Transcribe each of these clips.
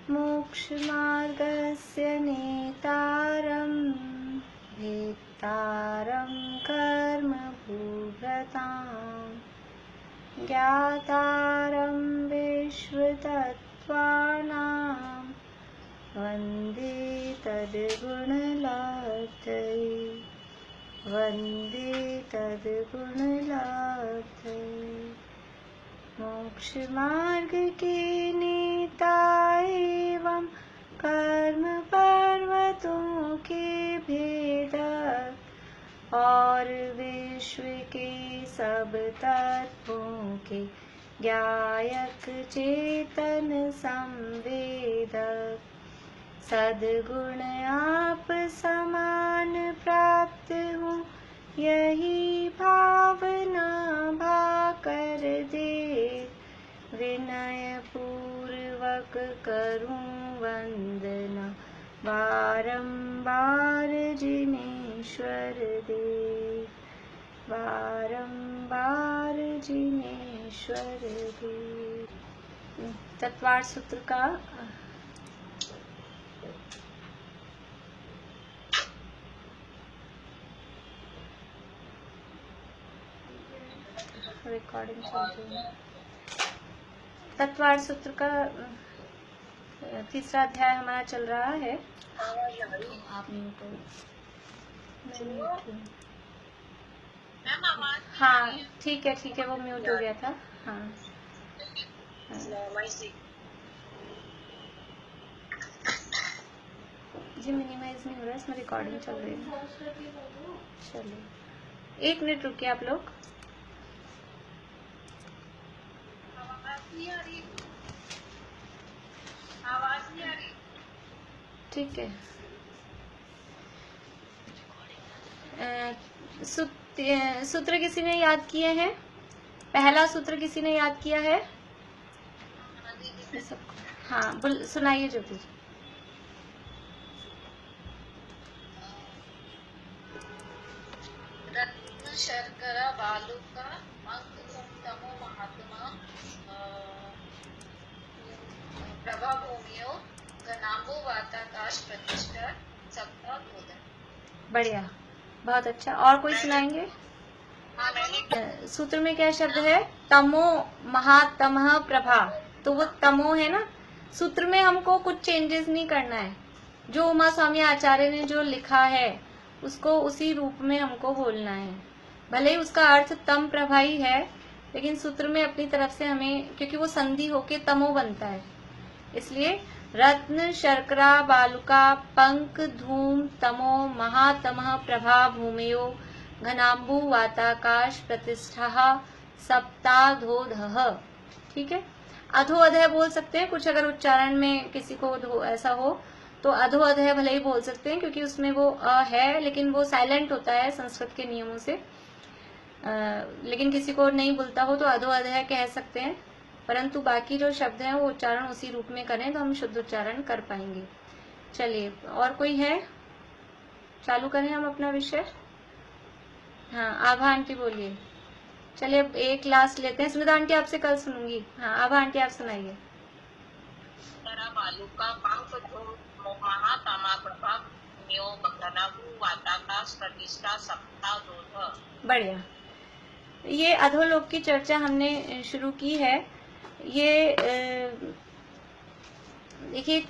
मोक्षमार्गस्य नेतारं भेत्तारं कर्मभूभृतां ज्ञातारं विश्वतत्त्वानां वन्दे तद्गुणलाब्धये वन्दे तद्गुणलाब्धये। मोक्षमार्ग के नेता एवं कर्म पर्वतों के भेदक और विश्व के सब तत्वों के ज्ञायक चेतन संवेदक सद्गुण आप समान प्राप्त हो यही भावना भाकर दे विनय पूर्वक करूं वंदना बारंबार जिनेश्वर देव बारंबार जिनेश्वर देव। तत्वार्थ सूत्र का रिकॉर्डिंग चल रही है। तत्वार्थ सूत्र का तीसरा अध्याय हमारा चल रहा है। आप म्यूट हो। हाँ ठीक है वो म्यूट हो गया था। हाँ जी मिनिमाइज नहीं हो रहा, इसमें रिकॉर्डिंग चल रही है। चलिए 1 मिनट रुकिए आप लोग। आवाज नहीं आ रही। ठीक है। सूत्र किसी ने याद किए हैं? पहला सूत्र किसी ने याद किया है? हाँ सुनाइए ज्योति। रत्न शर्करा बालुका तमो महात्मा प्रभा भूमियो घनाम्बो वाताकाश प्रतिष्ठा सप्ताह बोधन। बढ़िया, बहुत अच्छा। और कोई सुनाएंगे? सूत्र में क्या शब्द है? तमो महातमः प्रभा। तो वो तमो है ना। सूत्र में हमको कुछ चेंजेस नहीं करना है। जो उमा स्वामी आचार्य ने जो लिखा है उसको उसी रूप में हमको बोलना है। भले ही उसका अर्थ तम प्रभा ही है, लेकिन सूत्र में अपनी तरफ से हमें, क्योंकि वो संधि होके तमो बनता है, इसलिए रत्न शर्करा बालुका पंक धूम तमो महातमः प्रभा भूमयो घनाम्बु वाताकाश प्रतिष्ठा सप्ताधोधः। ठीक है। अधो अधय बोल सकते हैं कुछ, अगर उच्चारण में किसी को ऐसा हो तो अधो अधय भले ही बोल सकते हैं, क्योंकि उसमें वो अ है लेकिन वो साइलेंट होता है संस्कृत के नियमों से। लेकिन किसी को नहीं बोलता हो तो अधो अधय कह सकते हैं, परंतु बाकी जो शब्द हैं वो उच्चारण उसी रूप में करें तो हम शुद्ध उच्चारण कर पाएंगे। चलिए और कोई है? चालू करें हम अपना विषय। हाँ आभा आंटी बोलिए। चलिए अब एक क्लास लेते हैं। स्मिता आंटी आपसे कल सुनूंगी। हाँ आभा आंटी आप सुनाइए। बढ़िया। ये अधोलोक की चर्चा हमने शुरू की है। ये देखिए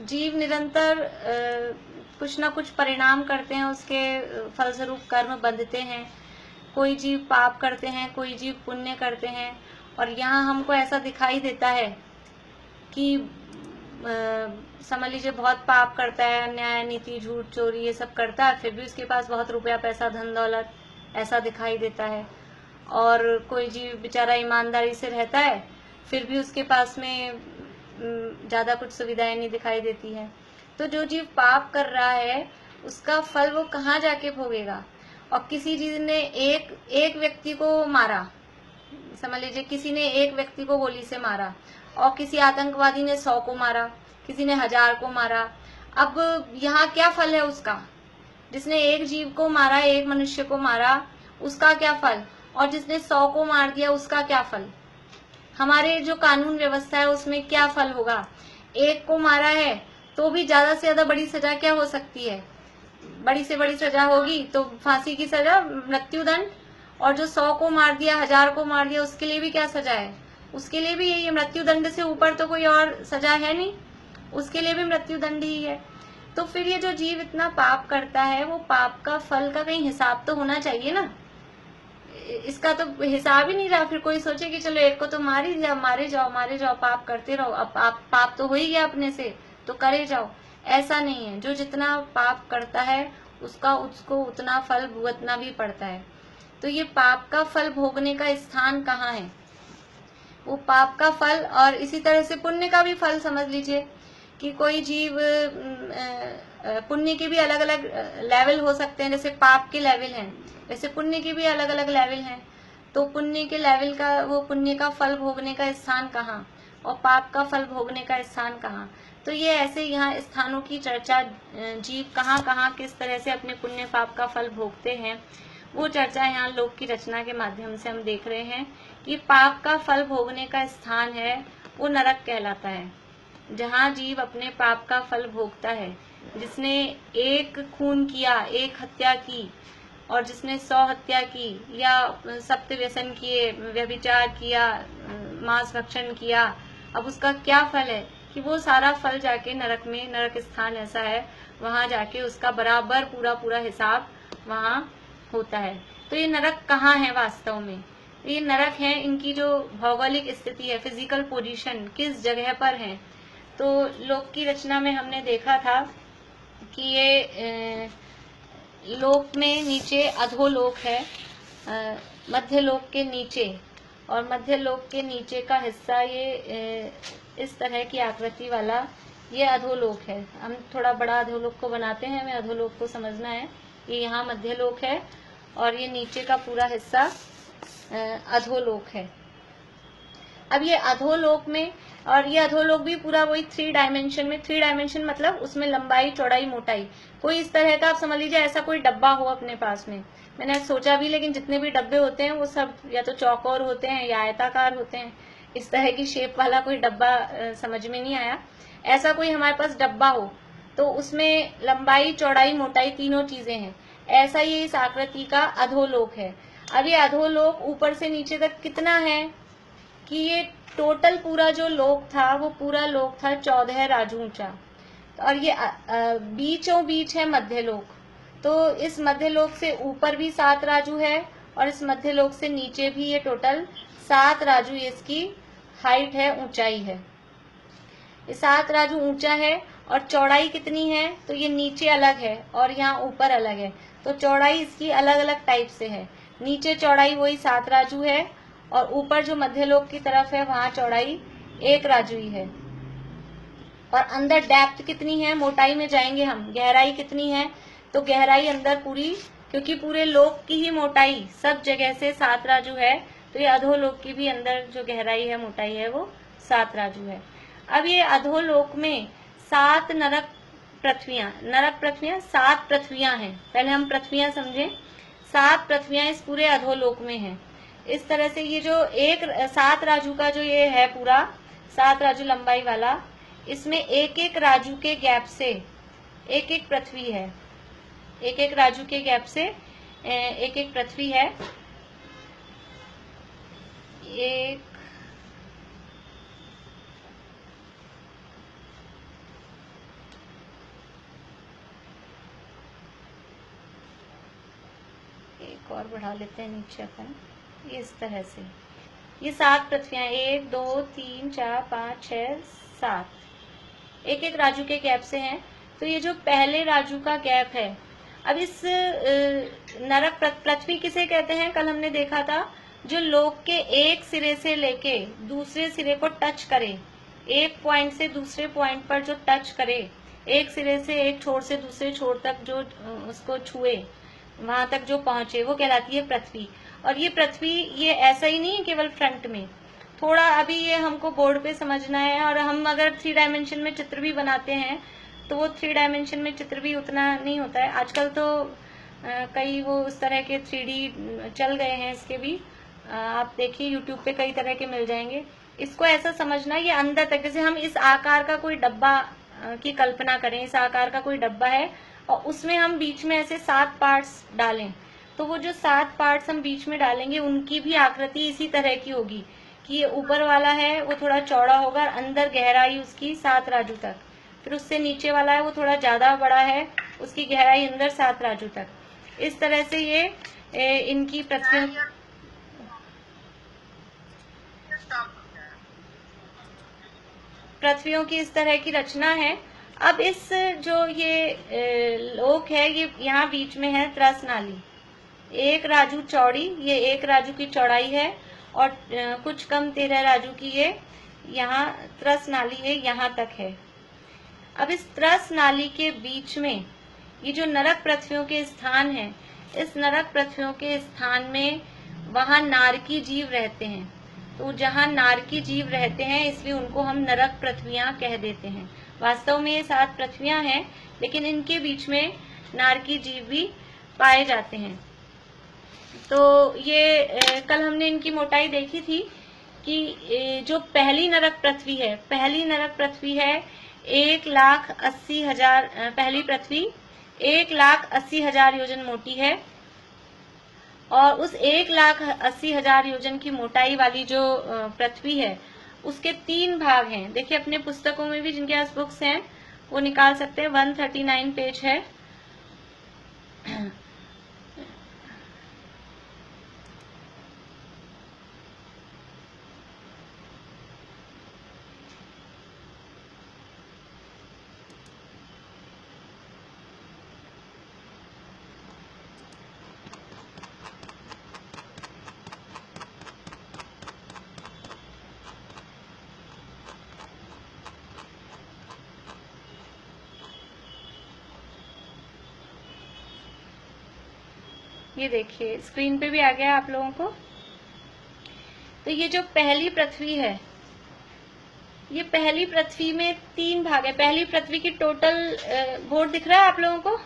जीव निरंतर कुछ ना कुछ परिणाम करते हैं, उसके फलस्वरूप कर्म बंधते हैं। कोई जीव पाप करते हैं, कोई जीव पुण्य करते हैं, और यहाँ हमको ऐसा दिखाई देता है कि समझ लीजिए बहुत पाप करता है, अन्याय नीति झूठ चोरी ये सब करता है, फिर भी उसके पास बहुत रुपया पैसा धन दौलत ऐसा दिखाई देता है। और कोई जीव बेचारा ईमानदारी से रहता है, फिर भी उसके पास में ज्यादा कुछ सुविधाएं नहीं दिखाई देती है। तो जो जीव पाप कर रहा है उसका फल वो कहाँ जाके भोगेगा। और किसी चीज ने एक व्यक्ति को मारा, समझ लीजिए किसी ने एक व्यक्ति को गोली से मारा, और किसी आतंकवादी ने 100 को मारा, किसी ने 1000 को मारा। अब यहाँ क्या फल है उसका? जिसने एक जीव को मारा, एक मनुष्य को मारा, उसका क्या फल, और जिसने 100 को मार दिया उसका क्या फल? हमारे जो कानून व्यवस्था है उसमें क्या फल होगा। एक को मारा है तो भी ज्यादा से ज्यादा बड़ी सजा क्या हो सकती है, बड़ी से बड़ी सजा होगी तो फांसी की सजा, मृत्युदंड। और जो 100 को मार दिया, 1000 को मार दिया, उसके लिए भी क्या सजा है, उसके लिए भी यही है। मृत्युदंड से ऊपर तो कोई और सजा है नहीं, उसके लिए भी मृत्युदंड ही है। तो फिर ये जो जीव इतना पाप करता है, वो पाप का फल का कहीं हिसाब तो होना चाहिए ना। इसका तो हिसाब ही नहीं रहा। फिर कोई सोचे कि चलो एक को तो मार ही दिया, मारे जाओ, पाप करते रहो, अब पाप तो हो ही गया अपने से, तो करे जाओ। ऐसा नहीं है, जो जितना पाप करता है उसको उतना फल भुगतना भी पड़ता है। तो ये पाप का फल भोगने का स्थान कहाँ है, वो पाप का फल। और इसी तरह से पुण्य का भी फल समझ लीजिए कि कोई जीव, पुण्य के भी अलग अलग लेवल हो सकते हैं। जैसे पाप के लेवल हैं, वैसे पुण्य के भी अलग अलग लेवल हैं। तो पुण्य के लेवल का, वो पुण्य का फल भोगने का स्थान कहाँ, और पाप का फल भोगने का स्थान कहाँ। तो ये ऐसे यहाँ स्थानों की चर्चा, जीव कहाँ कहाँ किस तरह से अपने पुण्य पाप का फल भोगते हैं, वो चर्चा यहाँ लोक की रचना के माध्यम से हम देख रहे हैं कि पाप का फल भोगने का स्थान है वो नरक कहलाता है, जहाँ जीव अपने पाप का फल भोगता है। जिसने एक खून किया, एक हत्या की, और जिसने 100 हत्या की, या सप्त व्यसन किए, व्यभिचार किया, मांस भक्षण किया, अब उसका क्या फल है कि वो सारा फल जाके नरक में, नरक स्थान ऐसा है, वहां जाके उसका बराबर पूरा हिसाब वहां होता है। तो ये नरक कहाँ है वास्तव में, ये नरक है, इनकी जो भौगोलिक स्थिति है, फिजिकल पोजीशन किस जगह पर है। तो लोक की रचना में हमने देखा था कि ये लोक में नीचे अधोलोक है, मध्य लोक के नीचे, और मध्य लोक के नीचे का हिस्सा ये इस तरह की आकृति वाला ये अधोलोक है। हम थोड़ा बड़ा अधोलोक को बनाते हैं, हमें अधोलोक को समझना है। ये यहाँ मध्य लोक है और ये नीचे का पूरा हिस्सा अधोलोक है। अब ये अधोलोक में, और ये अधोलोक भी पूरा वही 3 डायमेंशन में, 3 डायमेंशन मतलब उसमें लंबाई, चौड़ाई, मोटाई, कोई इस तरह का आप समझ लीजिए ऐसा कोई डब्बा हो अपने पास में। मैंने सोचा भी, लेकिन जितने भी डब्बे होते हैं वो सब या तो चौकोर होते हैं या आयताकार होते हैं। इस तरह की शेप वाला कोई डब्बा समझ में नहीं आया। ऐसा कोई हमारे पास डब्बा हो तो उसमें लंबाई, चौड़ाई, मोटाई तीनों चीजें हैं। ऐसा ही इस आकृति का अधोलोक है। अब ये अधोलोक ऊपर से नीचे तक कितना है कि ये टोटल पूरा जो लोक था वो पूरा लोक था 14 राजू ऊंचा, और ये बीचों बीच है मध्य लोक। तो इस मध्य लोक से ऊपर भी 7 राजू है, और इस मध्य लोक से नीचे भी ये टोटल 7 राजू इसकी हाइट है, ऊंचाई है। ये 7 राजू ऊंचा है, और चौड़ाई कितनी है तो ये नीचे अलग है और यहाँ ऊपर अलग है। तो चौड़ाई इसकी अलग अलग टाइप से है। नीचे चौड़ाई वही 7 राजू है, और ऊपर जो मध्यलोक की तरफ है वहां चौड़ाई 1 राजू ही है। और अंदर डेप्थ कितनी है, मोटाई में जाएंगे हम, गहराई कितनी है तो गहराई अंदर पूरी, क्योंकि पूरे लोक की ही मोटाई सब जगह से 7 राजू है, तो ये अधोलोक की भी अंदर जो गहराई है, मोटाई है, वो 7 राजू है। अब ये अधोलोक में 7 नरक पृथ्वियां, 7 पृथ्वियां हैं। पहले हम पृथ्वियां समझे, 7 पृथ्वियां इस पूरे अधोलोक में हैं। इस तरह से ये जो 7 राजू का जो ये है पूरा 7 राजू लंबाई वाला, इसमें एक एक राजू के गैप से एक एक पृथ्वी है, एक एक राजू के गैप से एक एक पृथ्वी है। एक और बढ़ा लेते हैं नीचे अपन, इस तरह से ये 7 पृथ्वियां, 1 2 3 4 5 6 7 एक एक राजू के गैप से हैं। तो ये जो पहले राजू का गैप है, अब इस नरक पृथ्वी किसे कहते हैं, कल हमने देखा था, जो लोक के एक सिरे से लेके दूसरे सिरे को टच करे, एक पॉइंट से दूसरे पॉइंट पर जो टच करे, एक सिरे से एक छोर से दूसरे छोर तक जो उसको छुए, वहां तक जो पहुंचे, वो कहलाती है पृथ्वी। और ये पृथ्वी ये ऐसा ही नहीं है केवल फ्रंट में, थोड़ा अभी ये हमको बोर्ड पे समझना है। और हम अगर 3 डायमेंशन में चित्र भी बनाते हैं तो वो 3 डायमेंशन में चित्र भी उतना नहीं होता है। आजकल तो कई वो उस तरह के 3D चल गए हैं इसके भी, आप देखिए यूट्यूब पे कई तरह के मिल जाएंगे। इसको ऐसा समझना, ये अंदर तक, जैसे हम इस आकार का कोई डब्बा की कल्पना करें, इस आकार का कोई डब्बा है और उसमें हम बीच में ऐसे 7 पार्ट्स डालें, तो वो जो 7 पार्ट्स हम बीच में डालेंगे उनकी भी आकृति इसी तरह की होगी कि ये ऊपर वाला है वो थोड़ा चौड़ा होगा, अंदर गहराई उसकी 7 राजू तक, फिर उससे नीचे वाला है वो थोड़ा ज्यादा बड़ा है, उसकी गहराई अंदर 7 राजू तक। इस तरह से ये इनकी पृथ्वियों की इस तरह की रचना है। अब इस जो ये लोक है, ये यहाँ बीच में है त्रस नाली, 1 राजू चौड़ी, ये 1 राजू की चौड़ाई है और कुछ कम 13 राजू की ये यहाँ त्रस नाली है, यहाँ तक है। अब इस त्रस नाली के बीच में ये जो नरक पृथ्वियों के स्थान है, इस नरक पृथ्वियों के स्थान में वहां नारकी जीव रहते हैं। तो जहां नारकी जीव रहते हैं इसलिए उनको हम नरक पृथ्वियां कह देते हैं। वास्तव में ये 7 पृथ्वियां हैं, लेकिन इनके बीच में नारकी जीव भी पाए जाते हैं। तो ये कल हमने इनकी मोटाई देखी थी कि जो पहली नरक पृथ्वी है, पहली नरक पृथ्वी है 1,80,000, पहली पृथ्वी 1,80,000 योजन मोटी है और उस 1,80,000 योजन की मोटाई वाली जो पृथ्वी है उसके 3 भाग हैं। देखिए अपने पुस्तकों में भी जिनके पास बुक्स हैं वो निकाल सकते हैं, 139 पेज है। ये देखिए स्क्रीन पे भी आ गया आप लोगों को। तो ये जो पहली पृथ्वी है, ये पहली पृथ्वी में 3 भाग है। पहली पृथ्वी की टोटल बोर्ड दिख रहा है आप लोगों को?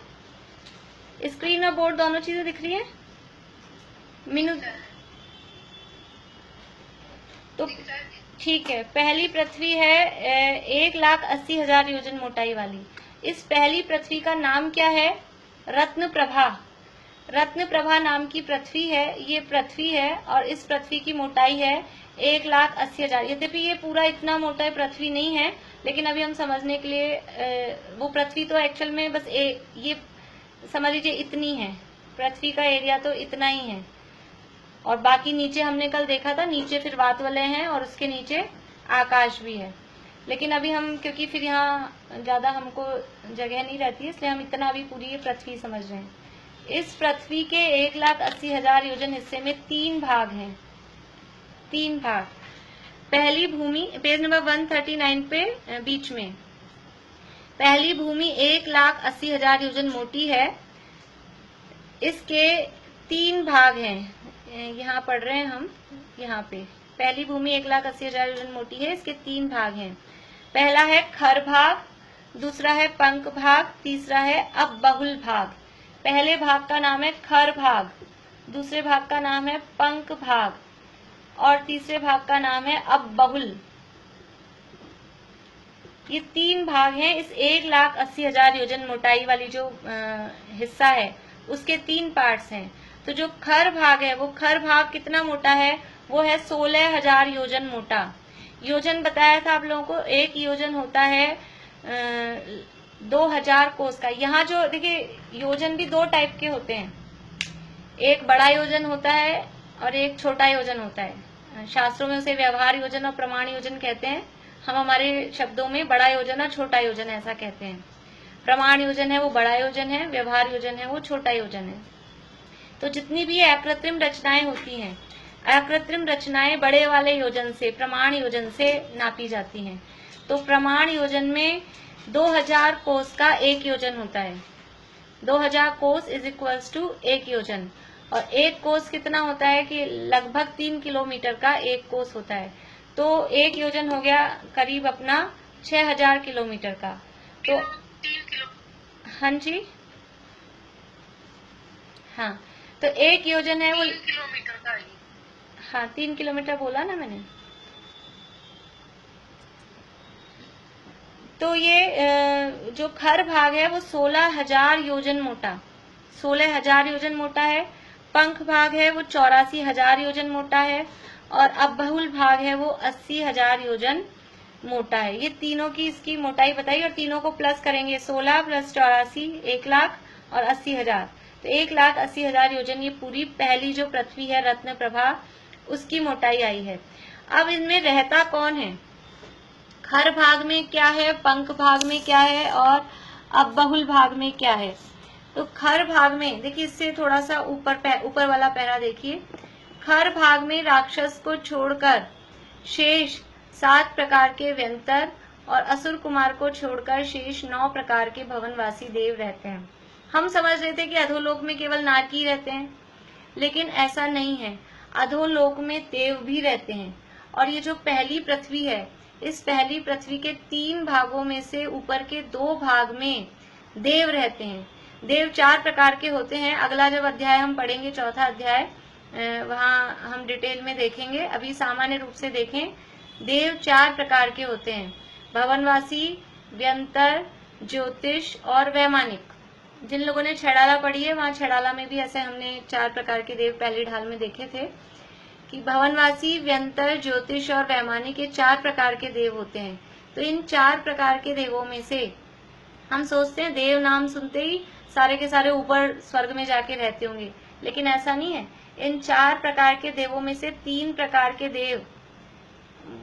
स्क्रीन और बोर्ड दोनों चीजें दिख रही है? मीनू तो ठीक है, पहली पृथ्वी है 1,80,000 योजन मोटाई वाली। इस पहली पृथ्वी का नाम क्या है? रत्न प्रभा। रत्न प्रभा नाम की पृथ्वी है, ये पृथ्वी है और इस पृथ्वी की मोटाई है 1,80,000। यद्यपि ये पूरा इतना मोटा पृथ्वी नहीं है, लेकिन अभी हम समझने के लिए वो पृथ्वी तो एक्चुअल में बस ये समझ लीजिए इतनी है, पृथ्वी का एरिया तो इतना ही है और बाकी नीचे हमने कल देखा था, नीचे फिर वातवलय हैं और उसके नीचे आकाश भी है। लेकिन अभी हम, क्योंकि फिर यहाँ ज्यादा हमको जगह नहीं रहती है, इसलिए हम इतना अभी पूरी ये पृथ्वी समझ रहे हैं। इस पृथ्वी के 1,80,000 योजन हिस्से में 3 भाग हैं, 3 भाग। पहली भूमि, पेज नंबर 139 पे बीच में, पहली भूमि 1,80,000 योजन मोटी है, इसके 3 भाग हैं। यहाँ पढ़ रहे हैं हम, यहाँ पे पहली भूमि 1,80,000 योजन मोटी है, इसके 3 भाग हैं। पहला है खर भाग, दूसरा है पंख भाग, तीसरा है अबहुल भाग। पहले भाग का नाम है खर भाग, दूसरे भाग का नाम है पंख भाग और तीसरे भाग का नाम है अबहुल। ये 3 भाग हैं इस 1,80,000 योजन मोटाई वाली जो हिस्सा है, उसके 3 पार्ट्स हैं। तो जो खर भाग है, वो खर भाग कितना मोटा है? वो है 16,000 योजन मोटा। योजन बताया था आप लोगों को, एक योजन होता है 2,000 कोस का। यहाँ जो देखिए योजन भी 2 टाइप के होते हैं, एक बड़ा योजन होता है और एक छोटा योजन होता है। शास्त्रों में उसे व्यवहार योजन और प्रमाण योजन कहते हैं, हम हमारे शब्दों में बड़ा योजन और छोटा योजन ऐसा कहते हैं। प्रमाण योजन है वो बड़ा योजन है, व्यवहार योजन है वो छोटा योजन है। तो जितनी भी अकृत्रिम रचनाएं होती हैं, अकृत्रिम रचनाएं बड़े वाले योजन से, प्रमाण योजन से नापी जाती हैं। तो प्रमाण योजन में 2,000 कोस का 1 योजन होता है। 2,000 कोस इज इक्वल्स टू 1 योजन। और 1 कोस कितना होता है कि लगभग 3 किलोमीटर का 1 कोस होता है। तो 1 योजन हो गया करीब अपना 6,000 किलोमीटर का। तो 3 किलो, हाँ जी, हाँ, तो 1 योजन है वो 3 किलोमीटर का है। हाँ 3 किलोमीटर बोला ना मैंने। तो ये जो खर भाग है वो 16,000 योजन मोटा, 16,000 योजन मोटा है। पंख भाग है वो 84,000 योजन मोटा है। और अबहुल भाग है वो 80,000 योजन मोटा है। ये तीनों की इसकी मोटाई बताई और तीनों को प्लस करेंगे, 16 प्लस 84 1 लाख और 80,000, तो 1,80,000 योजन ये पूरी पहली जो पृथ्वी है रत्न प्रभा उसकी मोटाई आई है। अब इनमें रहता कौन है, खर भाग में क्या है, पंख भाग में क्या है और अबहुल भाग में क्या है। तो खर भाग में देखिए, इससे थोड़ा सा ऊपर वाला पैरा देखिए। खर भाग में राक्षस को छोड़कर शेष 7 प्रकार के व्यंतर और असुर कुमार को छोड़कर शेष 9 प्रकार के भवनवासी देव रहते हैं। हम समझ रहे थे कि अधोलोक में केवल नारकी रहते हैं, लेकिन ऐसा नहीं है, अधोलोक में देव भी रहते हैं। और ये जो पहली पृथ्वी है, इस पहली पृथ्वी के 3 भागों में से ऊपर के 2 भाग में देव रहते हैं। देव 4 प्रकार के होते हैं। अगला जब अध्याय हम पढ़ेंगे, चौथा अध्याय, वहाँ हम डिटेल में देखेंगे। अभी सामान्य रूप से देखें, देव 4 प्रकार के होते हैं, भवनवासी, व्यंतर, ज्योतिष और वैमानिक। जिन लोगों ने छड़ाला पढ़ी है, वहाँ छड़ाला में भी ऐसे हमने 4 प्रकार के देव पहली ढाल में देखे थे कि भवनवासी, व्यंतर, ज्योतिष और वैमानिक ये 4 प्रकार के देव होते हैं। तो इन 4 प्रकार के देवों में से हम सोचते हैं देव नाम सुनते ही सारे के सारे ऊपर स्वर्ग में जाके रहते होंगे, लेकिन ऐसा नहीं है। इन 4 प्रकार के देवों में से 3 प्रकार के देव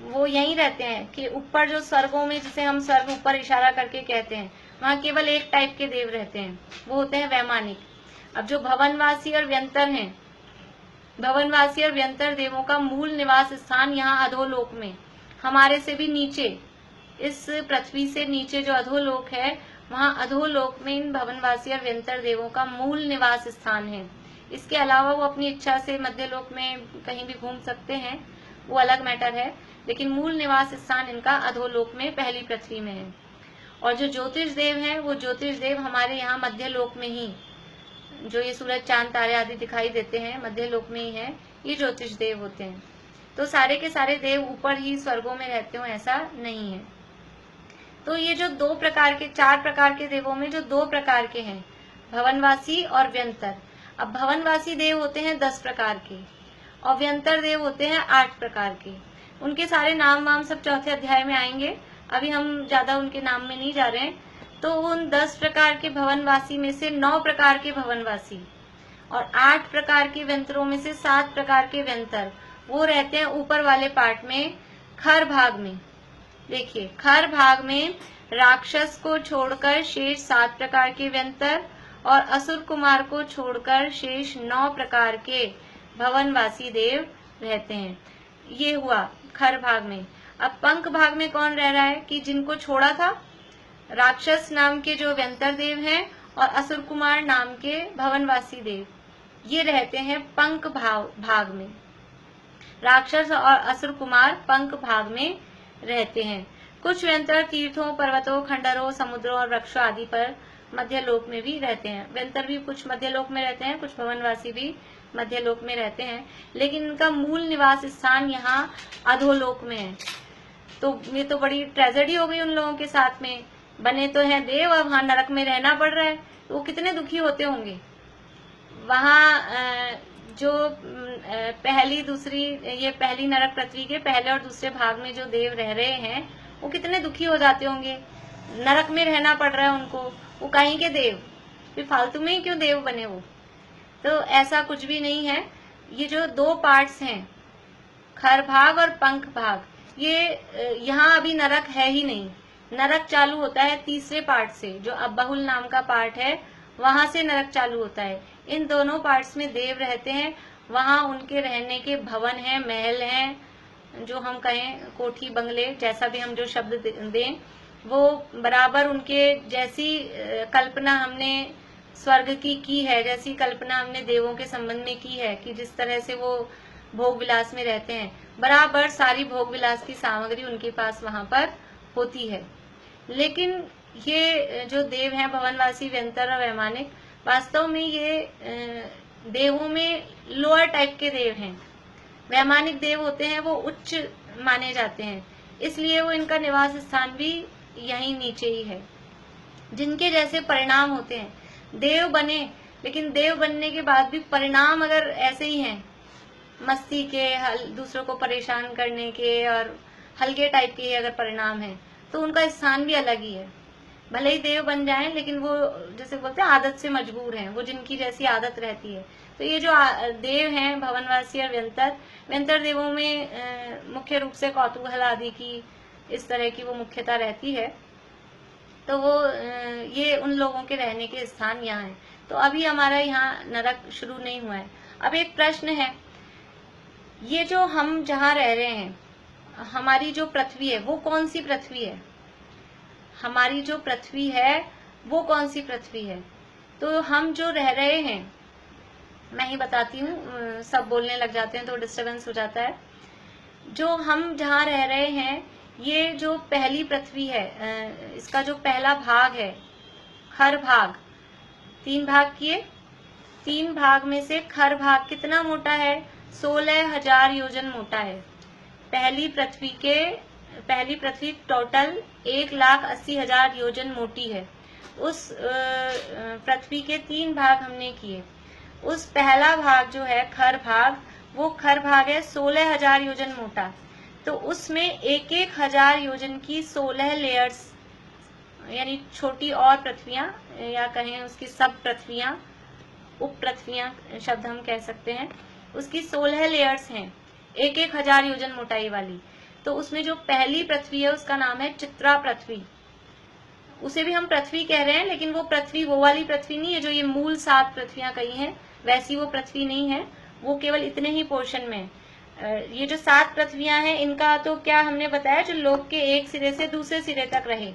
वो यहीं रहते हैं कि ऊपर जो स्वर्गों में, जिसे हम स्वर्ग ऊपर इशारा करके कहते हैं, वहाँ केवल एक टाइप के देव रहते हैं, वो होते हैं वैमानिक। अब जो भवनवासी और व्यंतर हैं, भवनवासी और व्यंतर देवों का मूल निवास स्थान यहाँ अधोलोक में, हमारे से भी नीचे, इस पृथ्वी से नीचे जो अधोलोक है, वहाँ अधोलोक में इन भवनवासी और व्यंतर देवों का मूल निवास स्थान है। इसके अलावा वो अपनी इच्छा से मध्यलोक में कहीं भी घूम सकते हैं, वो अलग मैटर है, लेकिन मूल निवास स्थान इनका अधोलोक में पहली पृथ्वी में है। और जो ज्योतिष देव हैं, वो ज्योतिष देव हमारे यहाँ मध्यलोक में ही, जो ये सूरज चांद तारे आदि दिखाई देते हैं, मध्यलोक में ही है, ये ज्योतिष देव होते हैं। तो सारे के सारे देव ऊपर ही स्वर्गों में रहते हो, ऐसा नहीं है। तो ये जो 2 प्रकार के, 4 प्रकार के देवों में जो 2 प्रकार के हैं, भवनवासी और व्यंतर। अब भवनवासी देव होते हैं 10 प्रकार के और व्यंतर देव होते हैं 8 प्रकार के। उनके सारे नाम वाम सब चौथे अध्याय में आएंगे, अभी हम ज्यादा उनके नाम में नहीं जा रहे हैं। तो उन 10 प्रकार के भवनवासी में से 9 प्रकार के भवनवासी और 8 प्रकार के व्यंतरों में से 7 प्रकार के व्यंतर, वो रहते हैं ऊपर वाले पार्ट में, खर भाग में। देखिए, खर भाग में राक्षस को छोड़कर शेष 7 प्रकार के व्यंतर और असुर कुमार को छोड़कर शेष 9 प्रकार के भवनवासी देव रहते हैं। ये हुआ खर भाग में। अब पंख भाग में कौन रह रहा है कि जिनको छोड़ा था, राक्षस नाम के जो व्यंतर देव हैं और असुर कुमार नाम के भवनवासी देव, ये रहते हैं पंख भाग में। राक्षस और असुर कुमार पंख भाग में रहते हैं। कुछ व्यंतर तीर्थों, पर्वतों, खंडरों, समुद्रों और वृक्षों आदि पर मध्यलोक में भी रहते हैं। व्यंतर भी कुछ मध्यलोक में रहते हैं, कुछ भवनवासी भी मध्यलोक में रहते हैं, लेकिन इनका मूल निवास स्थान यहाँ अधोलोक में है। तो ये तो बड़ी ट्रेजेडी हो गई उन लोगों के साथ में, बने तो हैं देव और वहां नरक में रहना पड़ रहा है, तो वो कितने दुखी होते होंगे। वहां जो पहली दूसरी, ये पहली नरक पृथ्वी के पहले और दूसरे भाग में जो देव रह रहे हैं, वो कितने दुखी हो जाते होंगे, नरक में रहना पड़ रहा है उनको, वो कहीं के देव, फिर फालतू में ही क्यों देव बने वो। तो ऐसा कुछ भी नहीं है। ये जो 2 पार्ट्स हैं, खर भाग और पंख भाग, ये यहाँ अभी नरक है ही नहीं। नरक चालू होता है तीसरे पार्ट से, जो अबहुल नाम का पार्ट है, वहां से नरक चालू होता है। इन दोनों पार्ट्स में देव रहते हैं, वहां उनके रहने के भवन हैं, महल हैं, जो हम कहें कोठी बंगले, जैसा भी हम जो शब्द दें, वो बराबर उनके जैसी कल्पना हमने स्वर्ग की है, जैसी कल्पना हमने देवों के संबंध में की है कि जिस तरह से वो भोग विलास में रहते हैं, बराबर सारी भोग विलास की सामग्री उनके पास वहां पर होती है। लेकिन ये जो देव हैं भवनवासी, व्यंतर और वैमानिक, वास्तव में ये देवों में लोअर टाइप के देव हैं, वैमानिक देव होते हैं वो उच्च माने जाते हैं, इसलिए वो इनका निवास स्थान भी यहीं नीचे ही है। जिनके जैसे परिणाम होते हैं, देव बने लेकिन देव बनने के बाद भी परिणाम अगर ऐसे ही हैं, मस्ती के, दूसरों को परेशान करने के और हल्के टाइप के अगर परिणाम है, तो उनका स्थान भी अलग ही है। भले ही देव बन जाएं लेकिन वो जैसे बोलते हैं आदत से मजबूर हैं, वो जिनकी जैसी आदत रहती है। तो ये जो देव हैं भवनवासी और व्यंतर देवों में मुख्य रूप से कौतूहल आदि की इस तरह की वो मुख्यता रहती है। तो वो ये उन लोगों के रहने के स्थान यहाँ हैं। तो अभी हमारा यहाँ नरक शुरू नहीं हुआ है। अब एक प्रश्न है, ये जो हम जहाँ रह रहे हैं, हमारी जो पृथ्वी है वो कौन सी पृथ्वी है? हमारी जो पृथ्वी है वो कौन सी पृथ्वी है? तो हम जो रह रहे हैं, मैं ही बताती हूँ, सब बोलने लग जाते हैं तो डिस्टरबेंस हो जाता है। जो हम जहाँ रह रहे हैं, ये जो पहली पृथ्वी है, इसका जो पहला भाग है, खर भाग, 3 भाग किए, 3 भाग में से खर भाग कितना मोटा है? 16,000 योजन मोटा है। पहली पृथ्वी टोटल 1,80,000 योजन मोटी है। उस पृथ्वी के 3 भाग हमने किए। उस पहला भाग जो है खर भाग, वो खर भाग है 16,000 योजन मोटा। तो उसमें 1,000 योजन की 16 लेयर्स, यानी छोटी और पृथ्वियां, या कहें उसकी सब पृथ्वियां, उप पृथ्वियां शब्द हम कह सकते हैं, उसकी 16 लेयर्स हैं 1,000 योजन मोटाई वाली। तो उसमें जो पहली पृथ्वी है उसका नाम है चित्रा पृथ्वी। उसे भी हम पृथ्वी कह रहे हैं, लेकिन वो पृथ्वी वो वाली पृथ्वी नहीं है जो ये मूल 7 पृथ्वियां कही हैं, वैसी वो पृथ्वी नहीं है। वो केवल इतने ही पोर्शन में। ये जो 7 पृथ्वियां हैं, इनका तो क्या हमने बताया, जो लोक के एक सिरे से दूसरे सिरे तक रहे,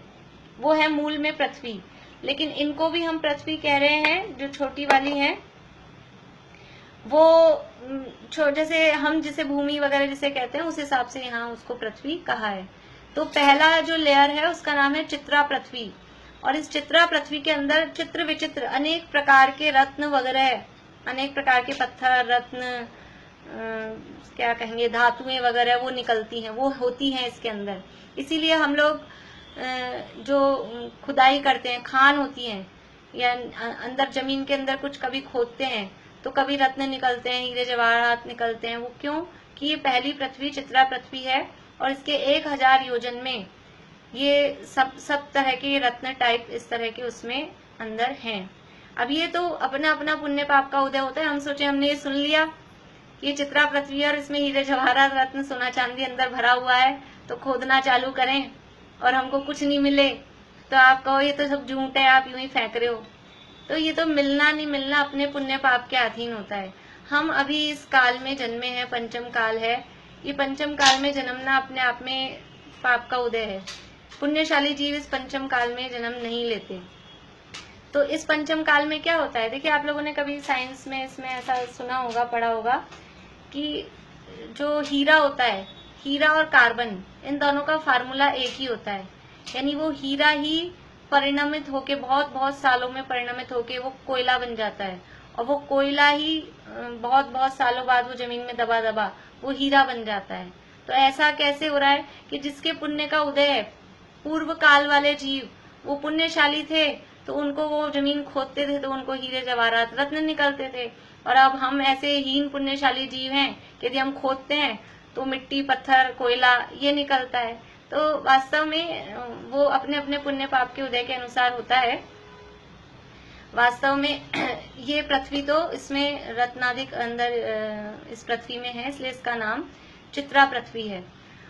वो है मूल में पृथ्वी। लेकिन इनको भी हम पृथ्वी कह रहे हैं, जो छोटी वाली है वो जैसे हम जिसे भूमि वगैरह जिसे कहते हैं, उस हिसाब से यहाँ उसको पृथ्वी कहा है। तो पहला जो लेयर है उसका नाम है चित्रा पृथ्वी। और इस चित्रा पृथ्वी के अंदर चित्र विचित्र अनेक प्रकार के रत्न वगैरह, अनेक प्रकार के पत्थर, रत्न, क्या कहेंगे, धातुएं वगैरह वो निकलती हैं, वो होती हैं इसके अंदर। इसीलिए हम लोग जो खुदाई करते हैं, खान होती हैं, या अंदर जमीन के अंदर कुछ कभी खोदते हैं तो कभी रत्न निकलते हैं, हीरे जवाहरात निकलते हैं। वो क्यों? कि ये पहली पृथ्वी चित्रा पृथ्वी है और इसके 1,000 योजन में ये सब तरह के रत्न टाइप इस तरह के उसमें अंदर हैं। अब ये तो अपना अपना पुण्य पाप का उदय होता है। हम सोचे हमने ये सुन लिया कि ये चित्रा पृथ्वी और इसमें हीरे जवाहरात रत्न सोना चांदी अंदर भरा हुआ है, तो खोदना चालू करें और हमको कुछ नहीं मिले तो आप कहो ये तो सब झूठ है, आप यूं ही फेंक रहे हो। तो ये तो मिलना नहीं मिलना अपने पुण्य पाप के अधीन होता है। हम अभी इस काल में जन्मे हैं, पंचम काल है। ये पंचम काल में जन्मना अपने आप में पाप का उदय है। पुण्यशाली जीव इस पंचम काल में जन्म नहीं लेते। तो इस पंचम काल में क्या होता है, देखिए आप लोगों ने कभी साइंस में इसमें ऐसा सुना होगा, पढ़ा होगा कि जो हीरा होता है, हीरा और कार्बन, इन दोनों का फार्मूला एक ही होता है। यानी वो हीरा ही परिणमित होके बहुत बहुत सालों में परिणमित होके वो कोयला बन जाता है, और वो कोयला ही बहुत बहुत सालों बाद वो जमीन में दबा दबा वो हीरा बन जाता है। तो ऐसा कैसे हो रहा है कि जिसके पुण्य का उदय है, पूर्व काल वाले जीव वो पुण्यशाली थे, तो उनको वो जमीन खोदते थे तो उनको हीरे जवाहरात रत्न निकलते थे। और अब हम ऐसे हीन पुण्यशाली जीव हैं कि यदि हम खोदते हैं तो मिट्टी, पत्थर, कोयला ये निकलता है। तो वास्तव में वो अपने अपने पुण्य पाप के उदय के अनुसार होता है। वास्तव में ये पृथ्वी तो इसमें रत्नाधिक अंदर इस पृथ्वी में है, इसलिए इसका नाम चित्रा पृथ्वी है।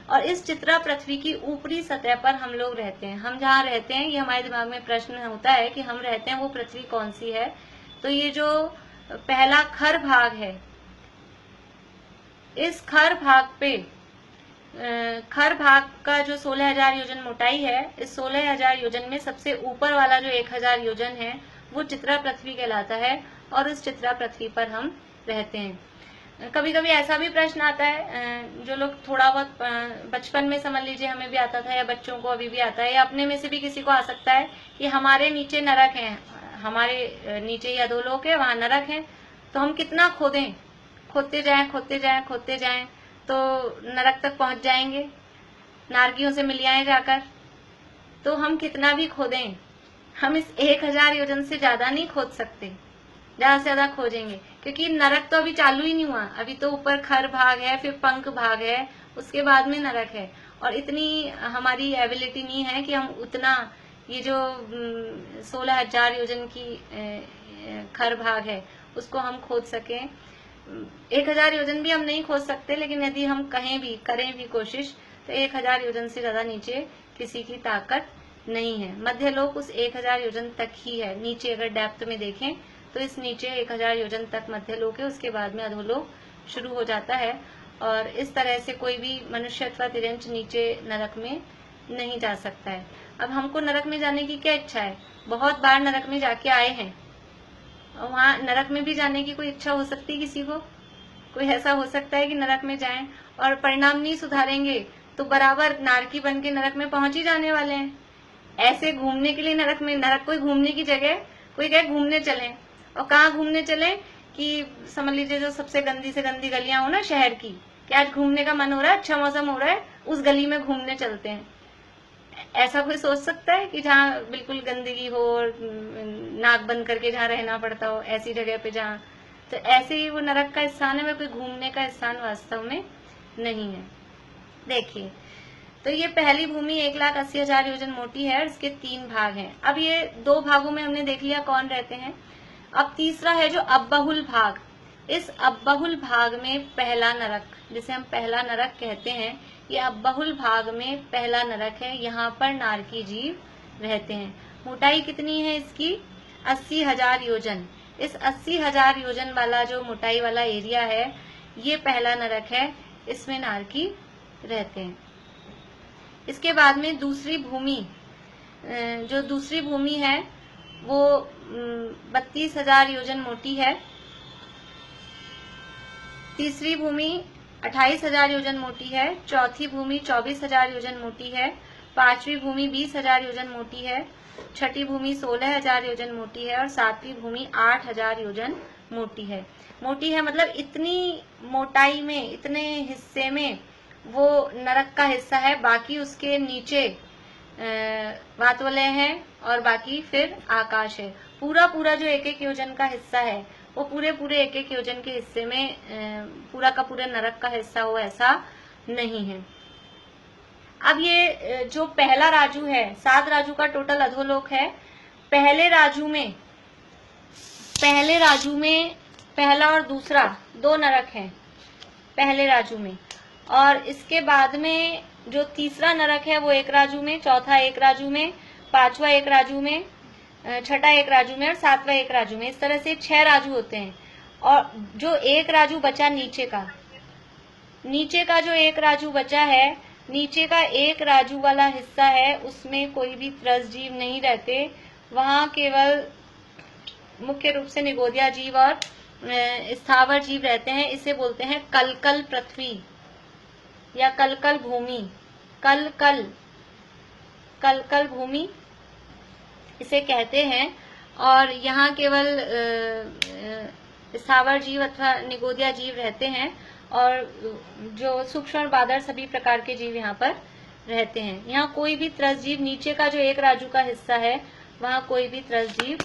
और इस चित्रा पृथ्वी की ऊपरी सतह पर हम लोग रहते हैं। हम जहाँ रहते हैं, ये हमारे दिमाग में प्रश्न होता है कि हम रहते हैं वो पृथ्वी कौन सी है। तो ये जो पहला खर भाग है, इस खर भाग पे खर भाग का जो 16,000 योजन मोटाई है, इस 16,000 योजन में सबसे ऊपर वाला जो 1,000 योजन है वो चित्रा पृथ्वी कहलाता है। और इस चित्रा पृथ्वी पर हम रहते हैं। कभी कभी ऐसा भी प्रश्न आता है, जो लोग थोड़ा बहुत बचपन में समझ लीजिए हमें भी आता था, या बच्चों को अभी भी आता है, या अपने में से भी किसी को आ सकता है कि हमारे नीचे नरक है, हमारे नीचे अधोलोक है, वहां नरक है, तो हम कितना खोदें, खोदते जाएं खोदते जाएं खोदते जाएं, तो नरक तक पहुंच जाएंगे, नारकियों से मिल आए जाकर। तो हम कितना भी खोदें, हम इस 1000 योजन से ज्यादा नहीं खोद सकते, ज्यादा से ज्यादा खोजेंगे, क्योंकि नरक तो अभी चालू ही नहीं हुआ। अभी तो ऊपर खर भाग है, फिर पंख भाग है, उसके बाद में नरक है। और इतनी हमारी एबिलिटी नहीं है कि हम उतना, ये जो 16,000 योजन की खर भाग है उसको हम खोद सकें। 1000 योजन भी हम नहीं खोद सकते, लेकिन यदि हम कहीं भी करें भी कोशिश तो 1000 योजन से ज्यादा नीचे किसी की ताकत नहीं है। मध्य लोक उस 1000 योजन तक ही है। नीचे अगर डेप्थ में देखें तो इस नीचे 1000 योजन तक मध्य लोक है, उसके बाद में अधोलोक शुरू हो जाता है। और इस तरह से कोई भी मनुष्य अथवा तिर्यंच नीचे नरक में नहीं जा सकता है। अब हमको नरक में जाने की क्या इच्छा है? बहुत बार नरक में जाके आए हैं, और वहाँ नरक में भी जाने की कोई इच्छा हो सकती है किसी को? कोई ऐसा हो सकता है कि नरक में जाएं और परिणाम नहीं सुधारेंगे तो बराबर नारकी बन के नरक में पहुंच ही जाने वाले हैं। ऐसे घूमने के लिए नरक में, नरक कोई घूमने की जगह, कोई कहे घूमने चलें, और कहाँ घूमने चलें कि समझ लीजिए जो सबसे गंदी से गंदी गलियां हो ना शहर की, कि आज घूमने का मन हो रहा है, अच्छा मौसम हो रहा है, उस गली में घूमने चलते हैं। ऐसा कोई सोच सकता है कि जहाँ बिल्कुल गंदगी हो, नाक बंद करके जहाँ रहना पड़ता हो, ऐसी जगह पे जहाँ, तो ऐसे ही वो नरक का स्थान है, वह कोई घूमने का स्थान वास्तव में नहीं है। देखिए, तो ये पहली भूमि 1,80,000 योजन मोटी है और इसके 3 भाग हैं। अब ये 2 भागों में हमने देख लिया कौन रहते हैं। अब तीसरा है जो अबहुल भाग। इस अबहुल भाग में पहला नरक, जिसे हम पहला नरक कहते हैं, ये अबहुल भाग में पहला नरक है। यहाँ पर नारकी जीव रहते हैं। मोटाई कितनी है इसकी? 80,000 योजन। इस 80,000 योजन वाला जो मोटाई वाला एरिया है, ये पहला नरक है, इसमें नारकी रहते हैं। इसके बाद में दूसरी भूमि, जो दूसरी भूमि है वो 32,000 योजन मोटी है। तीसरी भूमि 28,000 योजन मोटी है। चौथी भूमि 24,000 योजन मोटी है। पांचवी भूमि 20,000 योजन मोटी है। छठी भूमि 16,000 योजन मोटी है और सातवीं भूमि 8,000 योजन मोटी है। मोटी है मतलब इतनी मोटाई में, इतने हिस्से में वो नरक का हिस्सा है। बाकी उसके नीचे वातवलय है और बाकी फिर आकाश है। पूरा पूरा जो एक एक योजन का हिस्सा है वो पूरे पूरे एक एक योजन के हिस्से में पूरा का पूरा नरक का हिस्सा हो, ऐसा नहीं है। अब ये जो पहला राजू है, 7 राजू का टोटल अधोलोक है। पहले राजू में पहला और दूसरा 2 नरक हैं पहले राजू में, और इसके बाद में जो तीसरा नरक है वो 1 राजू में, चौथा 1 राजू में, पांचवा 1 राजू में, छठा 1 राजू में और सातवां 1 राजू में। इस तरह से 6 राजू होते हैं। और जो 1 राजू बचा नीचे का जो 1 राजू बचा है, नीचे का 1 राजू वाला हिस्सा है, उसमें कोई भी त्रस जीव नहीं रहते। वहां केवल मुख्य रूप से निगोदिया जीव और स्थावर जीव रहते हैं। इसे बोलते हैं कलकल पृथ्वी या कलकल भूमि। कलकल भूमि इसे कहते हैं। और यहाँ केवल स्थावर जीव अथवा निगोदिया जीव रहते हैं, और जो सूक्ष्म बादर सभी प्रकार के जीव यहाँ पर रहते हैं। यहाँ कोई भी त्रस जीव, नीचे का जो 1 राजू का हिस्सा है वहाँ कोई भी त्रस जीव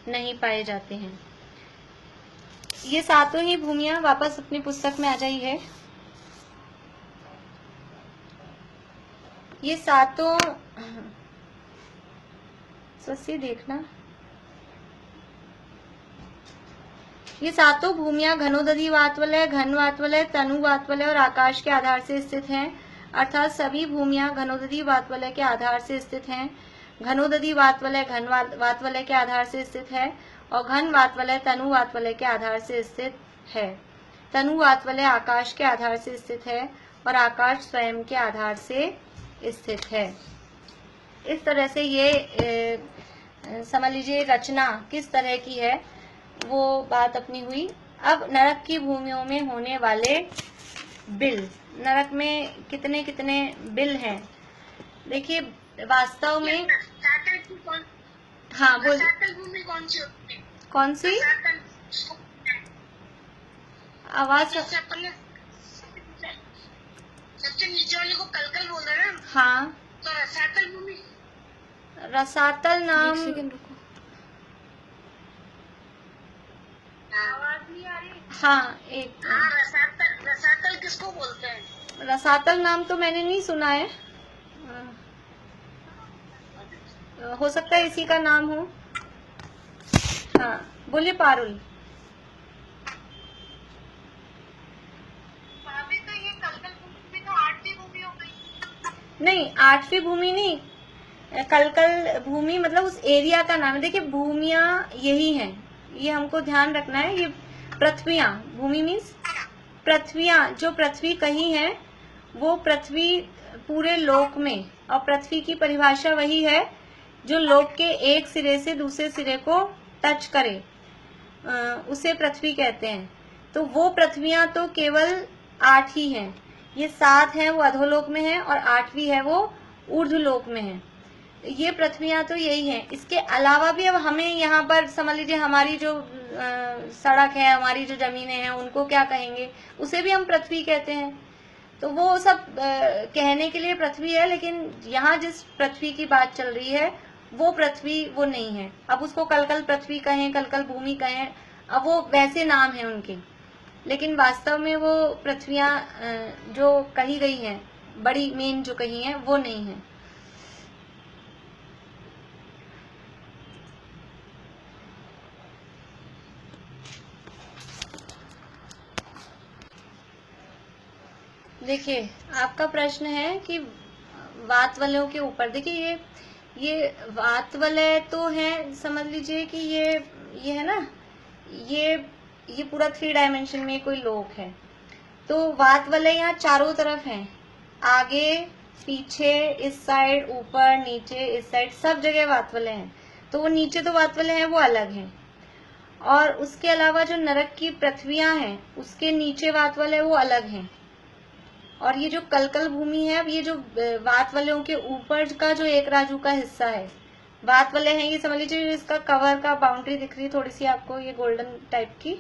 नहीं पाए जाते हैं। ये सातों ही भूमियां वापस अपनी पुस्तक में आ जाई है। ये सातों, देखना, ये सातों भूमियां घनोदधि वातवलय, घन वातवलय, तनु वातवलय और आकाश के आधार से स्थित हैं। अर्थात सभी भूमियां घनोदधि वातवलय के आधार से स्थित हैं। घनोदधि वातवलय घन वातवलय के आधार से स्थित है और घन वातवलय तनु वातवलय के आधार से स्थित है। तनु वातवलय आकाश के आधार से स्थित है और आकाश स्वयं के आधार से स्थित है। इस तरह से ये समझ लीजिए रचना किस तरह की है वो बात अपनी हुई। अब नरक की भूमियों में होने वाले बिल, नरक में कितने कितने बिल हैं देखिए वास्तव में। हाँ बोल, कौन सी आवाज? सबसे नीचे वाले को कलकल बोल रहे हैं। हाँ, तो रसातल भूमि, रसातल नाम, आवाज नहीं आ रही। हाँ एक, हाँ, रसातल, रसातल किसको बोलते हैं? रसातल नाम तो मैंने नहीं सुना है, हो सकता है इसी का नाम हो। हाँ बोलिए पारुल। भाभी तो ये कलकल भूमि तो 8वीं भूमि हो गई। नहीं 8वीं भूमि नहीं, कलकल भूमि मतलब उस एरिया का नाम है। देखिए भूमियां यही हैं, ये हमको ध्यान रखना है। ये पृथ्वियां, भूमि मीन्स पृथ्वियां, जो पृथ्वी कही है वो पृथ्वी पूरे लोक में, और पृथ्वी की परिभाषा वही है जो लोक के एक सिरे से दूसरे सिरे को टच करे, उसे पृथ्वी कहते हैं। तो वो पृथ्वियां तो केवल 8 ही हैं। ये 7 है वो अधोलोक में है, और 8वीं है वो ऊर्ध्वलोक में है। ये पृथ्वियां तो यही हैं। इसके अलावा भी अब हमें यहाँ पर समझ लीजिए हमारी जो सड़क है, हमारी जो जमीनें हैं, उनको क्या कहेंगे, उसे भी हम पृथ्वी कहते हैं। तो वो सब कहने के लिए पृथ्वी है, लेकिन यहाँ जिस पृथ्वी की बात चल रही है वो पृथ्वी वो नहीं है। अब उसको कलकल पृथ्वी कहें, कलकल भूमि कहें, अब वो वैसे नाम है उनके, लेकिन वास्तव में वो पृथ्वियां जो कही गई हैं, बड़ी मेन जो कही हैं, वो नहीं है। देखिए आपका प्रश्न है कि वात वलयों के ऊपर, देखिए ये वात वलय तो है, समझ लीजिए कि ये है ना, ये पूरा 3 डायमेंशन में कोई लोक है। तो वात वलय यहाँ चारों तरफ है, आगे पीछे, इस साइड, ऊपर नीचे, इस साइड, सब जगह वात वलय है। तो वो नीचे तो वात वलय है वो अलग है, और उसके अलावा जो नरक की पृथ्वियां हैं उसके नीचे वात वलय वो अलग है। और ये जो कलकल भूमि है, अब ये जो वात वलयों के ऊपर का जो एक राजू का हिस्सा है, वात वलय है, ये समझ लीजिए इसका कवर का बाउंड्री दिख रही है थोड़ी सी आपको, ये गोल्डन टाइप की,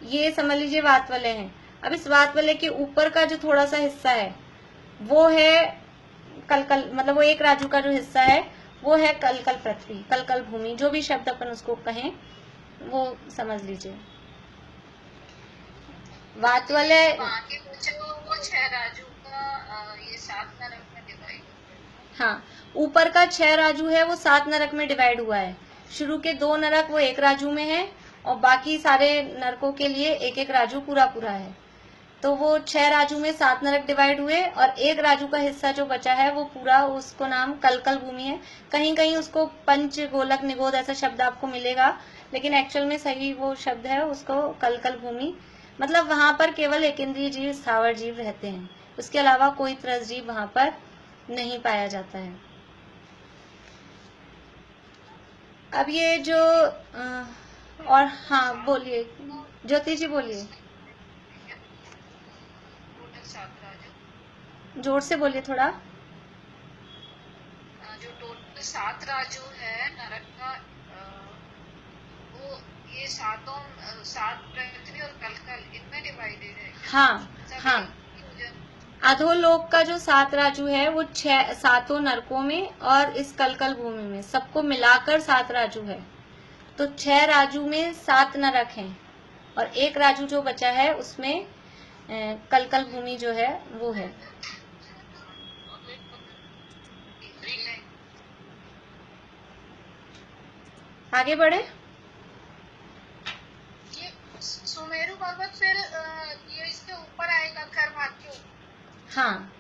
ये समझ लीजिए वात वलय है। अब इस वात वलय के ऊपर का जो थोड़ा सा हिस्सा है वो है कलकल, मतलब वो एक राजू का जो हिस्सा है वो है कलकल पृथ्वी, कलकल भूमि, जो भी शब्द अपन उसको कहें वो समझ लीजिए। वात वलय, वो 6 राजू का ये 7 नरक में डिवाइड। हाँ, ऊपर का 6 राजू है वो 7 नरक में डिवाइड हुआ है। शुरू के 2 नरक वो एक राजू में है, और बाकी सारे नरकों के लिए एक एक राजू पूरा पूरा है। तो वो 6 राजू में 7 नरक डिवाइड हुए, और एक राजू का हिस्सा जो बचा है वो पूरा, उसको नाम कलकल भूमि है। कहीं कहीं उसको पंच गोलक निगोद ऐसा शब्द आपको मिलेगा, लेकिन एक्चुअल में सही वो शब्द है उसको कलकल भूमि, मतलब वहां पर केवल एक इंद्रिय जीव, स्थावर जीव रहते हैं, उसके अलावा कोई त्रस जीव वहां पर नहीं पाया जाता है। अब ये जो और हाँ बोलिए ज्योति जी, बोलिए, टोटल 7 राजू, जोर से बोलिए थोड़ा। जो टोटल 7 राजू है नरक का, वो ये 7 पृथ्वी और कलकल इनमें डिवाइडेड है। हाँ हाँ, अधोलोक का जो 7 राजू है वो 7 नरकों में और इस कलकल भूमि में सबको मिलाकर 7 राजू है। तो 6 राजू में 7 नरक हैं, और एक राजू जो बचा है उसमें कलकल भूमि जो है वो है। आगे बढ़े। ये सुमेरु पर्वत फिर ये इसके ऊपर आएगा, खरमात के ऊपर। हाँ,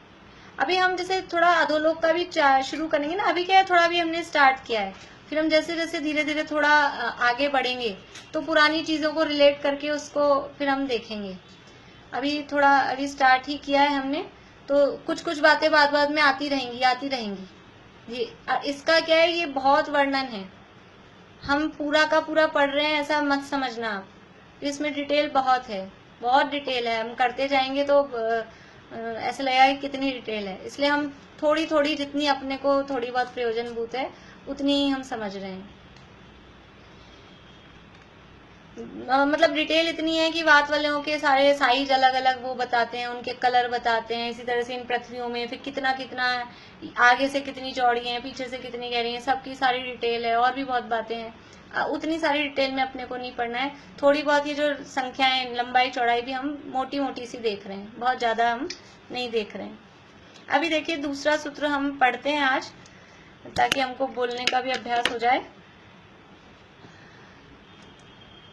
अभी हम जैसे थोड़ा अधोलोक का भी शुरू करेंगे ना, अभी क्या है थोड़ा भी हमने स्टार्ट किया है, फिर हम जैसे जैसे धीरे धीरे थोड़ा आगे बढ़ेंगे तो पुरानी चीजों को रिलेट करके उसको फिर हम देखेंगे। अभी स्टार्ट ही किया है हमने, तो कुछ कुछ बातें बाद बाद में आती रहेंगी ये इसका क्या है, ये बहुत वर्णन है, हम पूरा का पूरा पढ़ रहे हैं ऐसा मत समझना आप, इसमें डिटेल बहुत है, बहुत डिटेल है, हम करते जाएंगे तो ऐसा लगेगा कि कितनी डिटेल है, इसलिए हम थोड़ी थोड़ी जितनी अपने को थोड़ी बहुत प्रयोजनभूत है उतनी ही हम समझ रहे हैं। मतलब डिटेल इतनी है कि वात वालों के सारे साइज अलग अलग वो बताते हैं, उनके कलर बताते हैं। इसी तरह से इन पृथ्वियों में फिर कितना कितना आगे से कितनी चौड़ी है, पीछे से कितनी गहरी है, सबकी सारी डिटेल है। और भी बहुत बातें हैं, उतनी सारी डिटेल में अपने को नहीं पढ़ना है। थोड़ी बहुत ये जो संख्याएं, लंबाई चौड़ाई भी हम मोटी मोटी सी देख रहे हैं, बहुत ज्यादा हम नहीं देख रहे हैं। अभी देखिए दूसरा सूत्र हम पढ़ते हैं आज, ताकि हमको बोलने का भी अभ्यास हो जाए।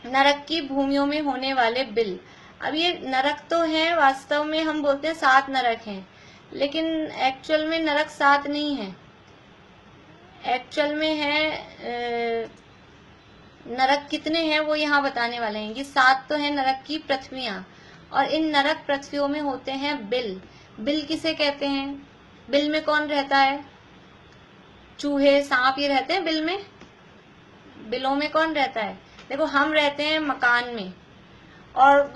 नरक की भूमियों में होने वाले बिल। अब ये नरक तो है, वास्तव में हम बोलते हैं 7 नरक हैं, लेकिन एक्चुअल में नरक 7 नहीं है। एक्चुअल में है नरक कितने हैं वो यहाँ बताने वाले हैं। ये 7 तो है नरक की पृथ्वियां, और इन नरक पृथ्वियों में होते हैं बिल। बिल किसे कहते हैं? बिल में कौन रहता है? चूहे, सांप, ये रहते हैं बिल में। बिलों में कौन रहता है? देखो, हम रहते हैं मकान में, और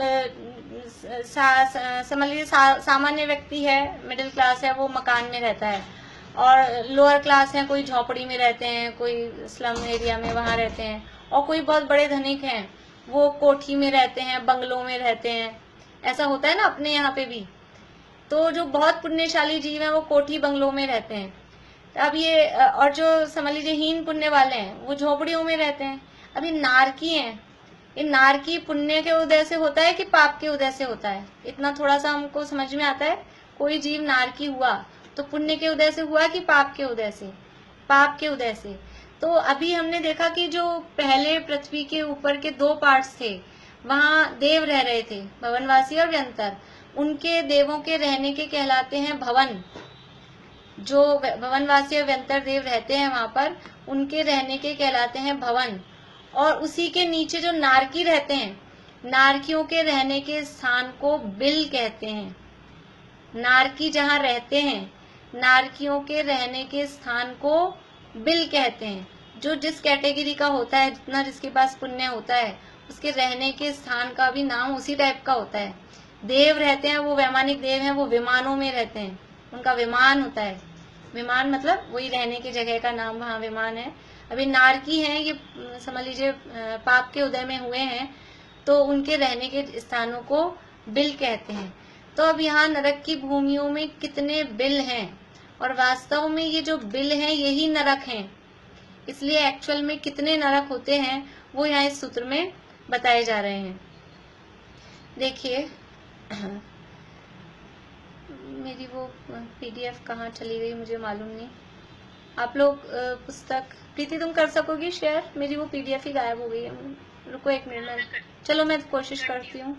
समझ लीजिए सामान्य व्यक्ति है, मिडिल क्लास है, वो मकान में रहता है। और लोअर क्लास है, कोई झोपड़ी में रहते हैं, कोई स्लम एरिया में वहां रहते हैं। और कोई बहुत बड़े धनिक हैं, वो कोठी में रहते हैं, बंगलों में रहते हैं। ऐसा होता है ना अपने यहाँ पे भी। तो जो बहुत पुण्यशाली जीव हैं वो कोठी बंगलों में रहते हैं। अब ये, और जो समझ लीजिए हीन पुण्य वाले हैं, वो झोपड़ियों में रहते हैं। अब ये नारकी हैं, ये नारकी पुण्य के उदय से होता है कि पाप के उदय से होता है? इतना थोड़ा सा हमको समझ में आता है। कोई जीव नारकी हुआ तो पुण्य के उदय से हुआ कि पाप के उदय से? पाप के उदय से। तो अभी हमने देखा कि जो पहले पृथ्वी के ऊपर के 2 पार्ट्स थे, वहां देव रह रहे थे, भवनवासी और व्यंतर। उनके देवों के रहने के कहलाते हैं भवन। जो भवनवासी और व्यंतर देव रहते हैं वहां पर, उनके रहने के कहलाते हैं भवन। और उसी के नीचे जो नारकी रहते हैं, नारकियों के रहने के स्थान को बिल कहते हैं। नारकी जहाँ रहते हैं, नारकियों के रहने के स्थान को बिल कहते हैं। जो जिस कैटेगरी का होता है, जितना जिसके पास पुण्य होता है, उसके रहने के स्थान का भी नाम उसी टाइप का होता है। देव रहते हैं, वो वैमानिक देव हैं, वो विमानों में रहते हैं, उनका विमान होता है। विमान मतलब वही रहने की जगह का नाम वहाँ विमान है। अभी नारकी हैं, ये समझ लीजिए पाप के उदय में हुए हैं, तो उनके रहने के स्थानों को बिल कहते हैं। तो अब यहाँ नरक की भूमियों में कितने बिल हैं, और वास्तव में ये जो बिल हैं यही नरक हैं। इसलिए एक्चुअल में कितने नरक होते हैं वो यहाँ इस सूत्र में बताए जा रहे हैं। देखिए, मेरी वो PDF कहाँ चली गई मुझे मालूम नहीं। आप लोग पुस्तक, प्रीति तुम कर सकोगी शेयर? मेरी वो PDF ही गायब हो गई है। रुको 1 मिनट में, चलो मैं कोशिश करती हूँ।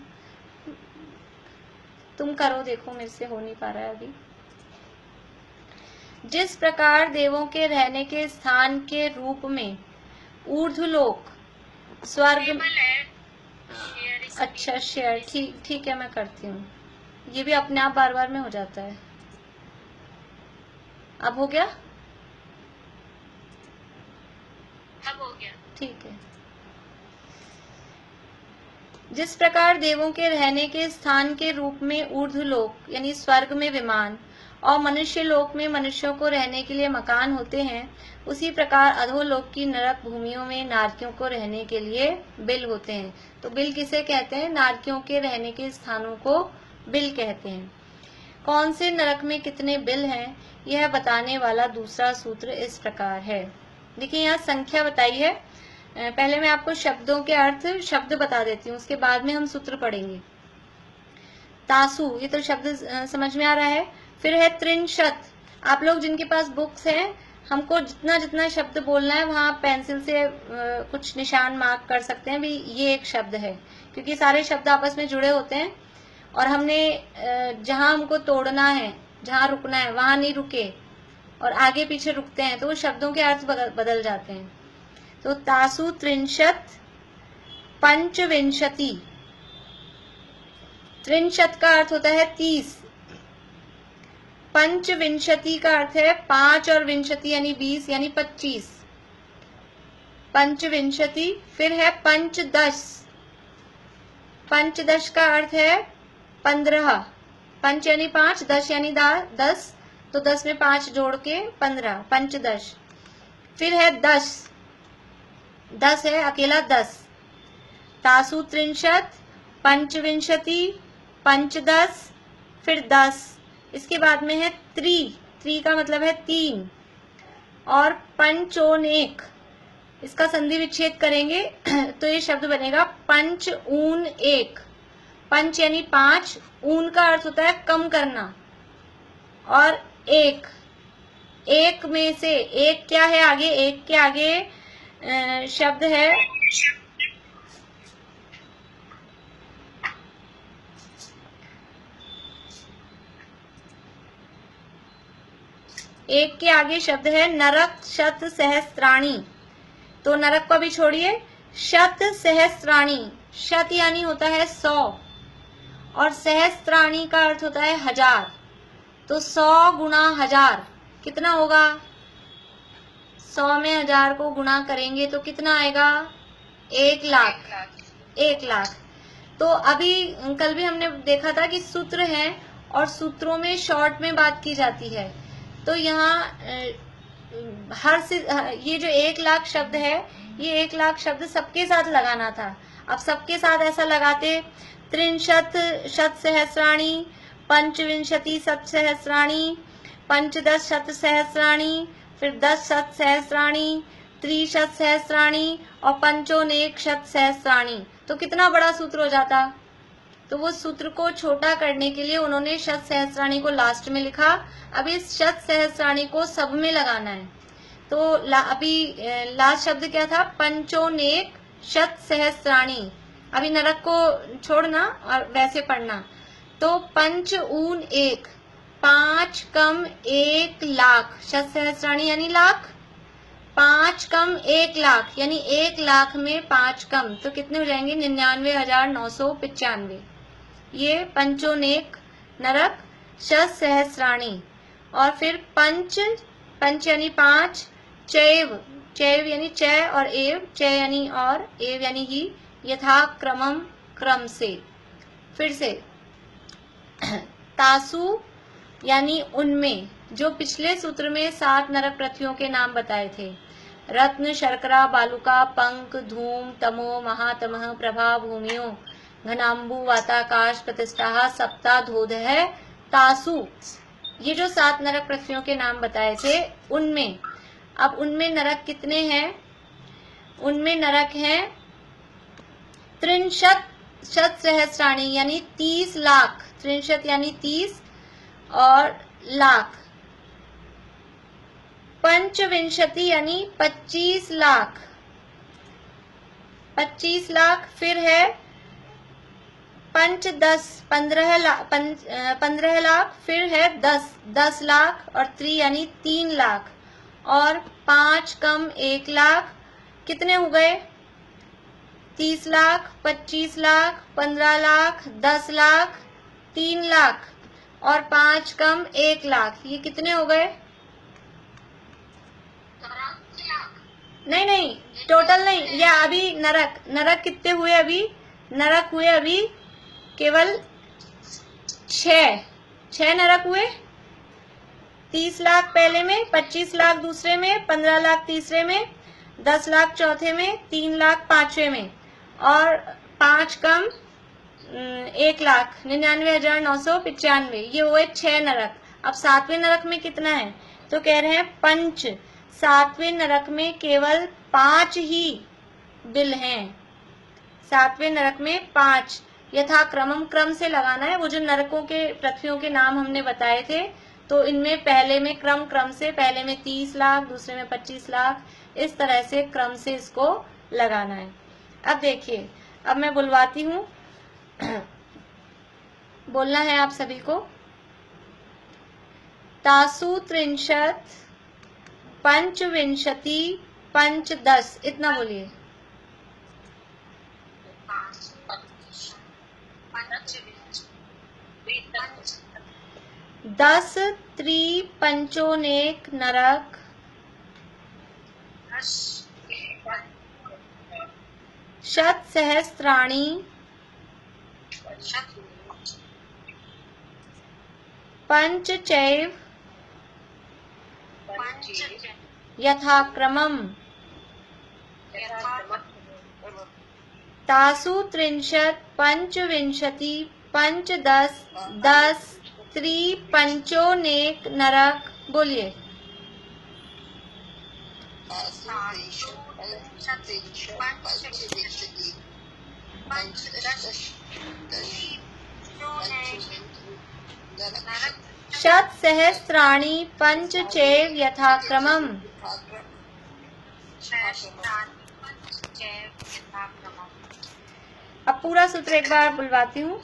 तुम करो, देखो मेरे से हो नहीं पा रहा है अभी। जिस प्रकार देवों के रहने के स्थान के रूप में ऊर्ध्वलोक, स्वर्ग। अच्छा शेयर, ठीक है, मैं करती हूँ। ये भी अपने आप बार बार में हो जाता है। अब हो गया? अब हो गया, ठीक है। जिस प्रकार देवों के रहने के स्थान के रूप में ऊर्ध्वलोक यानी स्वर्ग में विमान, और मनुष्य लोक में मनुष्यों को रहने के लिए मकान होते हैं, उसी प्रकार अधोलोक की नरक भूमियों में नारकियों को रहने के लिए बिल होते हैं। तो बिल किसे कहते हैं? नारकियों के रहने के स्थानों को बिल कहते हैं। कौन से नरक में कितने बिल हैं, यह बताने वाला दूसरा सूत्र इस प्रकार है। देखिए, यहाँ संख्या बताई है। पहले मैं आपको शब्दों के अर्थ शब्द बता देती हूँ, उसके बाद में हम सूत्र पढ़ेंगे। तासु, ये तो शब्द समझ में आ रहा है। फिर है त्रिंशत। आप लोग जिनके पास बुक्स हैं, हमको जितना जितना शब्द बोलना है वहाँ पेंसिल से कुछ निशान मार्क कर सकते हैं भी, ये एक शब्द है, क्योंकि सारे शब्द आपस में जुड़े होते हैं। और हमने जहाँ हमको तोड़ना है, जहाँ रुकना है, वहां नहीं रुके और आगे पीछे रुकते हैं, तो वो शब्दों के अर्थ बदल जाते हैं। तो तासु त्रिंशत पंचविंशति। त्रिंशत का अर्थ होता है 30। पंचविंशति का अर्थ है 5 और विंशति यानी 20 यानी 25। पंचविंशति। फिर है पंचदश। पंचदश का अर्थ है 15। पंच यानी 5, दश यानी 10, तो 10 में 5 जोड़ के 15, पंचदश। फिर है 10। 10 है अकेला 10। तासु त्रिंशत, पंचविंशति, पंचदश, फिर 10। इसके बाद में है त्रि, त्रि का मतलब है 3, और पंचोनेक, इसका संधि विच्छेद करेंगे तो ये शब्द बनेगा पंच ऊन एक। पंच यानी 5, ऊन का अर्थ होता है कम करना, और एक, एक में से एक क्या है आगे, एक के आगे शब्द है एक के आगे शब्द है नरक शत सहस्त्राणी। तो नरक को भी छोड़िए, शत सहस्त्राणी, शत यानी होता है 100, और सहस्त्राणी का अर्थ होता है 1000। तो 100 गुणा 1000 कितना होगा, 100 में 1000 को गुणा करेंगे तो कितना आएगा, 1 लाख। 1 लाख। तो अभी कल भी हमने देखा था कि सूत्र हैं और सूत्रों में शॉर्ट में बात की जाती है। तो यहाँ ये जो 1 लाख शब्द है, ये 1 लाख शब्द सबके साथ लगाना था। अब सबके साथ ऐसा लगाते, त्रिंशत शत सहस्राणी, पंचविंशति शत सहस्राणी, पंचदश शत सहस्राणी, फिर 10 शत सहस्राणी, त्रिशत सहस्राणी और पंचोनेक शत सहस्राणी। तो कितना बड़ा सूत्र हो जाता। तो वो सूत्र को छोटा करने के लिए उन्होंने शत सहस्राणी को लास्ट में लिखा। अब इस शत सहस्राणी को सब में लगाना है। तो अभी लास्ट शब्द क्या था, पंचोनेक शत सहस्राणी। अभी नरक को छोड़ना और वैसे पढ़ना। तो पंच ऊन एक, 5 कम 1 लाख, शत सहस्राणी यानी लाख, 5 कम 1 लाख यानी 1 लाख में 5 कम, तो कितने हो जाएंगे, 99,995। ये पंचोनेक नरक शत सहस्राणी। और फिर पंच, पंच यानी 5, चैव, चैव यानी चय और एव, चय यानी और, एव यानी ही, यथा क्रमम क्रम से। फिर से तासु यानी उनमें, जो पिछले सूत्र में 7 नरक पृथ्वियों के नाम बताए थे, रत्न, शर्करा, बालुका, पंक, धूम, तमो, महातमः, प्रभा, भूमियो, घनाम्बु, वाताकाश, प्रतिष्ठा, सप्ता, धोधः, तासु। ये जो 7 नरक पृथ्वियों के नाम बताए थे उनमें, अब उनमें नरक कितने हैं, उनमें नरक हैं त्रिंशत शत सहस्राणी यानी 30 लाख, त्रिंशत यानी 30 और लाख, पंचविंशति यानी 25 लाख, 25 लाख। फिर है पंच 10, 15 लाख, 15 लाख। फिर है 10 लाख, और 3 यानी 3 लाख, और 5 कम 1 लाख कितने हो गए, 30 लाख, 25 लाख, 15 लाख, 10 लाख, 3 लाख और 5 कम 1 लाख, ये कितने हो गए, नहीं नहीं टोटल नहीं, या अभी नरक, नरक कितने हुए, अभी नरक हुए अभी केवल 6 नरक हुए। 30 लाख पहले में, 25 लाख दूसरे में, 15 लाख तीसरे में, 10 लाख चौथे में, 3 लाख पांचवे में, और 5 कम 1 लाख 99,995, ये हुए 6 नरक। अब 7वें नरक में कितना है, तो कह रहे हैं पंच, 7वें नरक में केवल 5 ही बिल हैं। 7वें नरक में 5, यथा क्रमम, क्रम से लगाना है। वो जो नरकों के पृथ्वियों के नाम हमने बताए थे, तो इनमें पहले में क्रम से, पहले में 30 लाख, दूसरे में 25 लाख, इस तरह से क्रम से इसको लगाना है। अब देखिए, अब मैं बुलवाती हूँ, बोलना है आप सभी को। तासु त्रिंशत, पंचविंशति, पंचदश, इतना बोलिए। 10 त्रि पंचोनेक नरक, शत सहस्त्राणी, पंच चैव, यथाक्रमम, तासु त्रिंशत् पंचविंशति पंचदश दश त्रि पंचोनेक नरक। बोलिए। शत सहस्राणि पंच चैव यथाक्रमम्। अब पूरा सूत्र एक बार बुलवाती हूँ।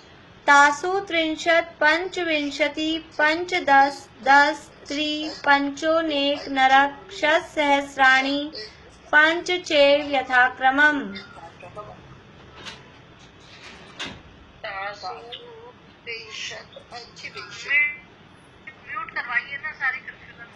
तासु त्रिंशत् पंचविंशति पंचदश दश त्रि पंचोनेक नरक शत सहस्राणि पंच चैव यथाक्रमम्। म्यूट करवाइए ना, सारी कंफ्यूजन हो।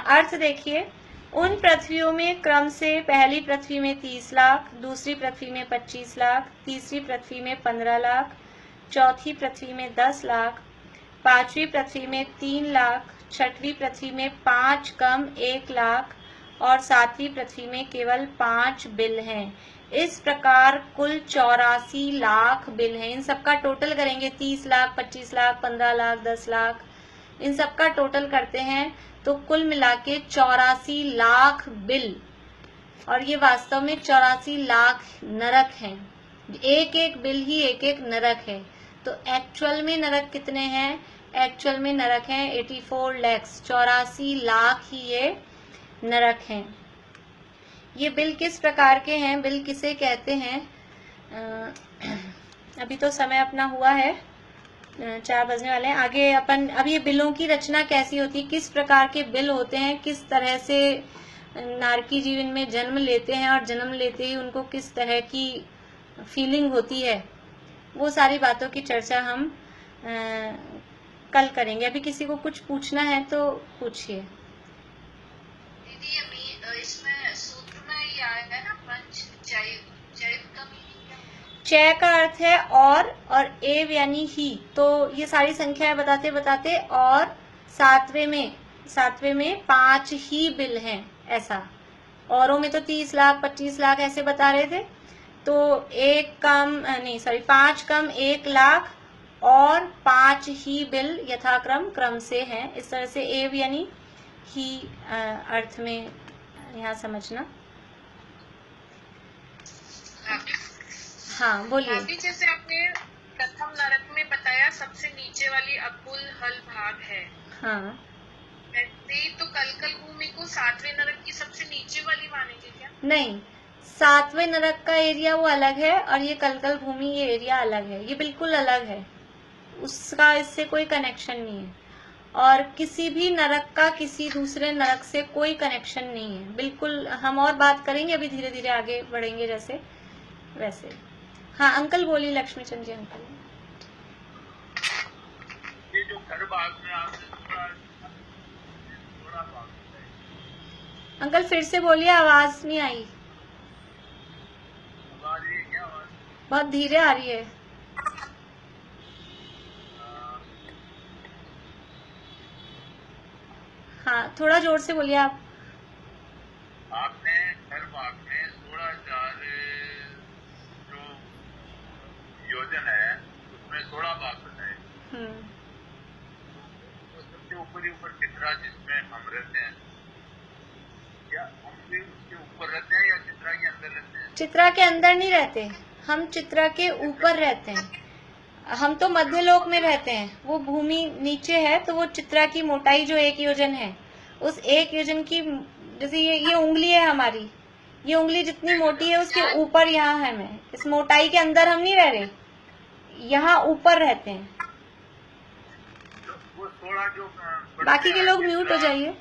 अर्थ देखिए। उन पृथ्वियों में क्रम से पहली पृथ्वी में 30 लाख, दूसरी पृथ्वी में 25 लाख, तीसरी पृथ्वी में 15 लाख, चौथी पृथ्वी में 10 लाख, पांचवी पृथ्वी में 3 लाख, छठवीं पृथ्वी में 5 कम 1 लाख और सातवीं पृथ्वी में केवल 5 बिल हैं। इस प्रकार कुल 84 लाख बिल हैं। इन सबका टोटल करेंगे 30 लाख, 25 लाख, 15 लाख, 10 लाख, इन सबका टोटल करते हैं तो कुल मिला के 84 लाख बिल। और ये वास्तव में 84 लाख नरक हैं। एक एक बिल ही एक एक नरक है। तो एक्चुअल में नरक कितने हैं? एक्चुअल में नरक हैं 84 लैक्स, 84 लाख ही ये नरक हैं। ये बिल किस प्रकार के हैं, बिल किसे कहते हैं? अभी तो समय अपना हुआ है, 4 बजने वाले हैं। आगे अपन अब ये बिलों की रचना कैसी होती है, किस प्रकार के बिल होते हैं, किस तरह से नारकी जीवन में जन्म लेते हैं और जन्म लेते ही उनको किस तरह की फीलिंग होती है, वो सारी बातों की चर्चा हम कल करेंगे। अभी किसी को कुछ पूछना है तो पूछिए। दीदी इसमें सूत्र में ये आएगा ना पंच जैव का मीनिंग क्या होगा? चय का अर्थ है और एव यानी ही। तो ये सारी संख्याएं बताते बताते और सातवें में 5 ही बिल हैं ऐसा। औरों में तो 30 लाख 25 लाख ऐसे बता रहे थे। तो 5 कम 1 लाख और 5 ही बिल यथाक्रम क्रम से हैं। इस तरह से एव यानी ही अर्थ में यहाँ समझना। हाँ बोलिए। अभी जैसे आपने प्रथम नरक में बताया सबसे नीचे वाली अकुल हल भाग है। हाँ तो कलकल भूमि को 7वें नरक की सबसे नीचे वाली मानेंगे क्या? नहीं, 7वें नरक का एरिया वो अलग है और ये कलकल भूमि ये एरिया अलग है। ये बिल्कुल अलग है, उसका इससे कोई कनेक्शन नहीं है। और किसी भी नरक का किसी दूसरे नरक से कोई कनेक्शन नहीं है, बिल्कुल। हम और बात करेंगे अभी, धीरे धीरे आगे बढ़ेंगे जैसे वैसे। हाँ अंकल बोलिए, लक्ष्मी चंद जी अंकल। ये जो घर भाग में आपने थोड़ा भाग अंकल फिर से बोलिए, आवाज नहीं आई। आवाज ये क्या आवाज? बहुत धीरे आ रही है। हाँ थोड़ा जोर से बोलिए आप। आपने घर भाग में 16,000 जो योजन है उसमें 16 भाग बताए। तो सबसे ऊपर चित्रा जिसमें हम रहते हैं, क्या हम भी उसके ऊपर रहते हैं या चित्रा के अंदर रहते हैं? चित्रा के अंदर नहीं रहते, हम चित्रा के ऊपर रहते हैं। हम तो मध्यलोक में रहते हैं, वो भूमि नीचे है। तो वो चित्रा की मोटाई जो 1 योजन है, उस 1 योजन की, जैसे ये उंगली है हमारी, ये उंगली जितनी मोटी है उसके ऊपर यहाँ है। मैं इस मोटाई के अंदर हम नहीं रह रहे, यहाँ ऊपर रहते हैं। वो 16 जो बाकी के लोग म्यूट हो जाइए।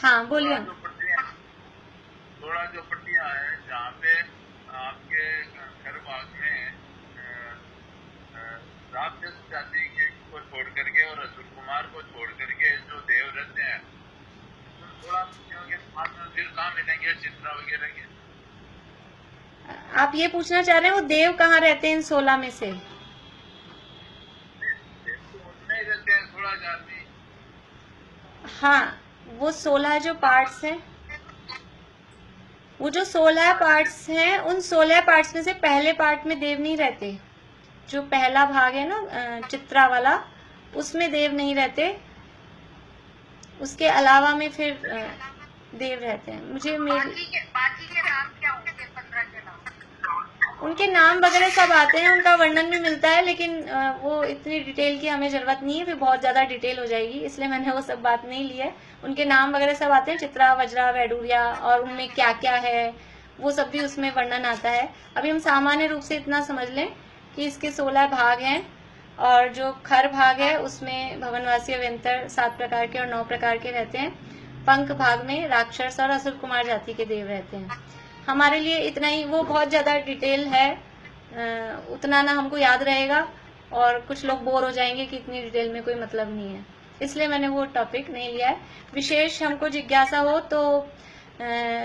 हाँ बोलिए। 16 जो पट्टियां हैं जहाँ पे आपके घर भाग में राक्षस जाति को छोड़ करके और असुर कुमार को छोड़ करके जो देव रहते हैं, तो 16 पट्टियों के पास में फिर कहाँ मिलेंगे चित्रा वगैरह के? आप ये पूछना चाह रहे हैं वो देव कहाँ रहते हैं इन 16 में से? देव तो उनमें रहते हाँ, वो 16 जो पार्ट्स हैं, वो जो 16 पार्ट्स हैं, उन 16 पार्ट्स में से पहले पार्ट में देव नहीं रहते। जो पहला भाग है ना चित्रा वाला, उसमें देव नहीं रहते। उसके अलावा में फिर देव रहते हैं। मुझे बाकी के नाम क्या होंगे? 15 के नाम उनके नाम वगैरह सब आते हैं, उनका वर्णन भी मिलता है, लेकिन वो इतनी डिटेल की हमें जरूरत नहीं है, फिर बहुत ज्यादा डिटेल हो जाएगी, इसलिए मैंने वो सब बात नहीं ली है। उनके नाम वगैरह सब आते हैं, चित्रा, वज्रा, वैडूर्या, और उनमें क्या क्या है वो सब भी उसमें वर्णन आता है। अभी हम सामान्य रूप से इतना समझ लें कि इसके 16 भाग हैं, और जो खर भाग है उसमें भवनवासी अव्यंतर 7 प्रकार के और 9 प्रकार के रहते हैं। पंख भाग में राक्षस और असुर कुमार जाति के देव रहते हैं। हमारे लिए इतना ही, वो बहुत ज्यादा डिटेल है, उतना ना हमको याद रहेगा, और कुछ लोग बोर हो जाएंगे कि इतनी डिटेल में कोई मतलब नहीं है, इसलिए मैंने वो टॉपिक नहीं लिया है। विशेष हमको जिज्ञासा हो तो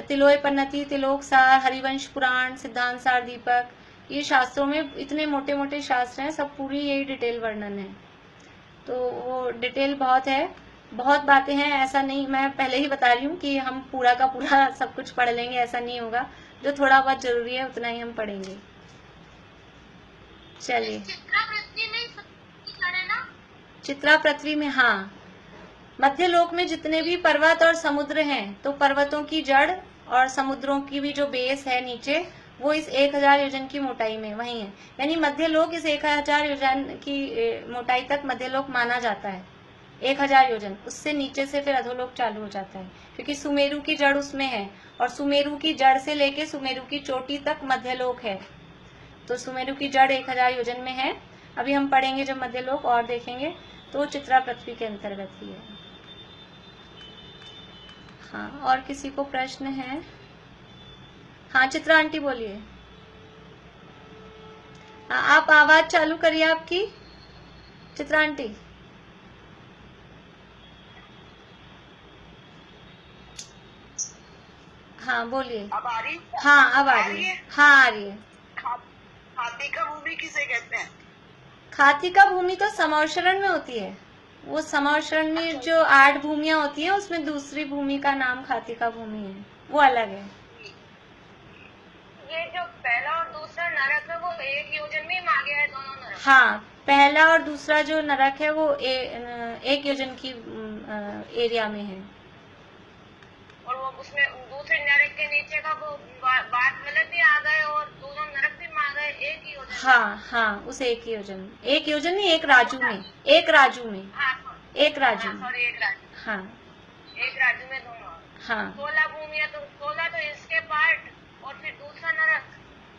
तिलोय पन्नति, तिलोक सार, हरिवंश पुराण, सिद्धांत सार, दीपक, ये शास्त्रों में इतने मोटे मोटे शास्त्र हैं, सब पूरी यही डिटेल वर्णन है। तो वो डिटेल बहुत है, बहुत बातें हैं। ऐसा नहीं, मैं पहले ही बता रही हूँ कि हम पूरा का पूरा सब कुछ पढ़ लेंगे, ऐसा नहीं होगा। जो थोड़ा बहुत जरूरी है उतना ही हम पढ़ेंगे। चलिए, चित्रा पृथ्वी में, हाँ, मध्य लोक में जितने भी पर्वत और समुद्र हैं, तो पर्वतों की जड़ और समुद्रों की भी जो बेस है नीचे, वो इस 1000 योजन की मोटाई में वही है। यानी मध्य लोक इस 1000 योजन की मोटाई तक मध्य लोक माना जाता है। 1000 योजन, उससे नीचे से फिर अधोलोक चालू हो जाता है, क्योंकि सुमेरु की जड़ उसमें है, और सुमेरु की जड़ से लेके सुमेरु की चोटी तक मध्यलोक है। तो सुमेरु की जड़ 1000 योजन में है। अभी हम पढ़ेंगे जब मध्यलोक और देखेंगे, तो चित्रा पृथ्वी के अंतर्गत ही है। हाँ, और किसी को प्रश्न है? हाँ, चित्रा आंटी बोलिए। हाँ, आप आवाज चालू करिए आपकी, चित्रा आंटी। हाँ बोलिए। अब आ रही? हाँ, अब आ रही है। हाँ, आ रही है। खातिका भूमि किसे कहते हैं? खातिका भूमि तो समौशरण में होती है। वो समौशरण में जो 8 भूमियां होती हैं, उसमें दूसरी भूमि का नाम खातिका भूमि है, वो अलग है। ये जो पहला और दूसरा नरक है, वो एक योजन में मांगे है दोनों नरक? हाँ, पहला और दूसरा जो नरक है वो एक योजन की एरिया में है। और वो उसमें दूसरे नरक के नीचे का वो बात गलत भी आ गए, और दोनों नरक भी मांग गए एक ही योजन? हाँ हाँ, उस एक योजन, एक योजन नहीं, एक राजू में, एक राजू में, एक राजू में, हाँ, एक राजू में दोनों। हाँ, 16 भूमिया, तो 16 तो इसके पार्ट, और फिर दूसरा नरक,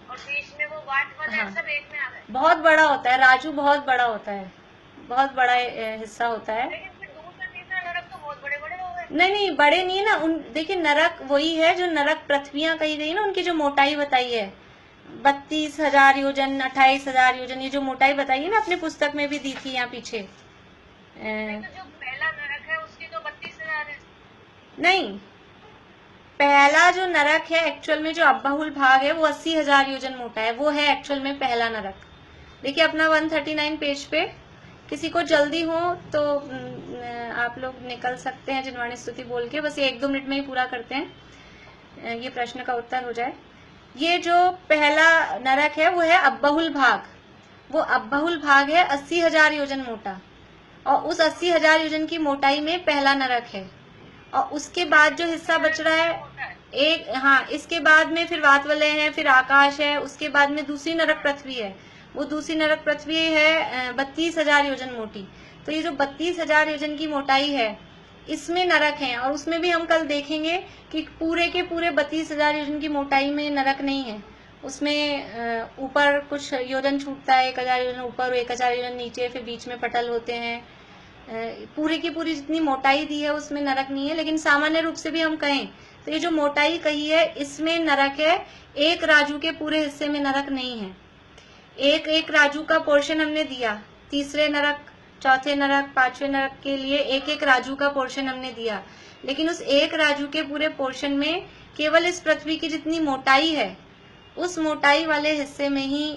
और बीच में वो बाट वाला, हाँ, सब एक में आ गए। बहुत बड़ा होता है राजू, बहुत बड़ा होता है, बहुत बड़ा हिस्सा होता है। लेकिन फिर दूसरा तीसरा नरक तो बहुत बड़े बड़े हो गए। नहीं नहीं, बड़े नहीं है ना। देखिए, नरक वही है जो नरक पृथ्वियां कही गई ना, उनकी जो मोटाई बताई है 32,000 योजन, 28,000 योजन, ये जो मोटाई बताई है ना, अपने पुस्तक में भी दी थी यहाँ पीछे। तो जो पहला नरक है उसकी तो 32,000 है। नहीं, पहला जो नरक है एक्चुअल में, जो अब्बाहुल भाग है, वो 80,000 योजन मोटा है, वो है एक्चुअल में पहला नरक। देखिए अपना 139 पेज पे, किसी को जल्दी हो तो आप लोग निकल सकते हैं जिनवाणी स्तुति बोल के, बस 1-2 मिनट में ही पूरा करते हैं, ये प्रश्न का उत्तर हो जाए। ये जो पहला नरक है वो है अब्बाहुल भाग, वो अब्बाहुल भाग है 80,000 योजन मोटा, और उस 80,000 योजन की मोटाई में पहला नरक है। और उसके बाद जो हिस्सा बच रहा है एक, हाँ, इसके बाद में फिर वातवलय है, फिर आकाश है, उसके बाद में दूसरी नरक पृथ्वी है, वो दूसरी नरक पृथ्वी है 32,000 योजन मोटी। तो ये जो 32,000 योजन की मोटाई है, इसमें नरक है, और उसमें भी हम कल देखेंगे कि पूरे के पूरे 32,000 योजन की मोटाई में नरक नहीं है। उसमें ऊपर कुछ योजन छूटता है, 1,000 योजन ऊपर, 1,000 योजन नीचे, फिर बीच में पटल होते हैं। पूरी की पूरी जितनी मोटाई दी है उसमें नरक नहीं है, लेकिन सामान्य रूप से भी हम कहें तो ये जो मोटाई कही है इसमें नरक है, एक राजू के पूरे हिस्से में नरक नहीं है। एक एक राजू का पोर्शन हमने दिया, तीसरे नरक, चौथे नरक, 5वें नरक के लिए एक एक राजू का पोर्शन हमने दिया, लेकिन उस एक राजू के पूरे पोर्शन में केवल इस पृथ्वी की जितनी मोटाई है, उस मोटाई वाले हिस्से में ही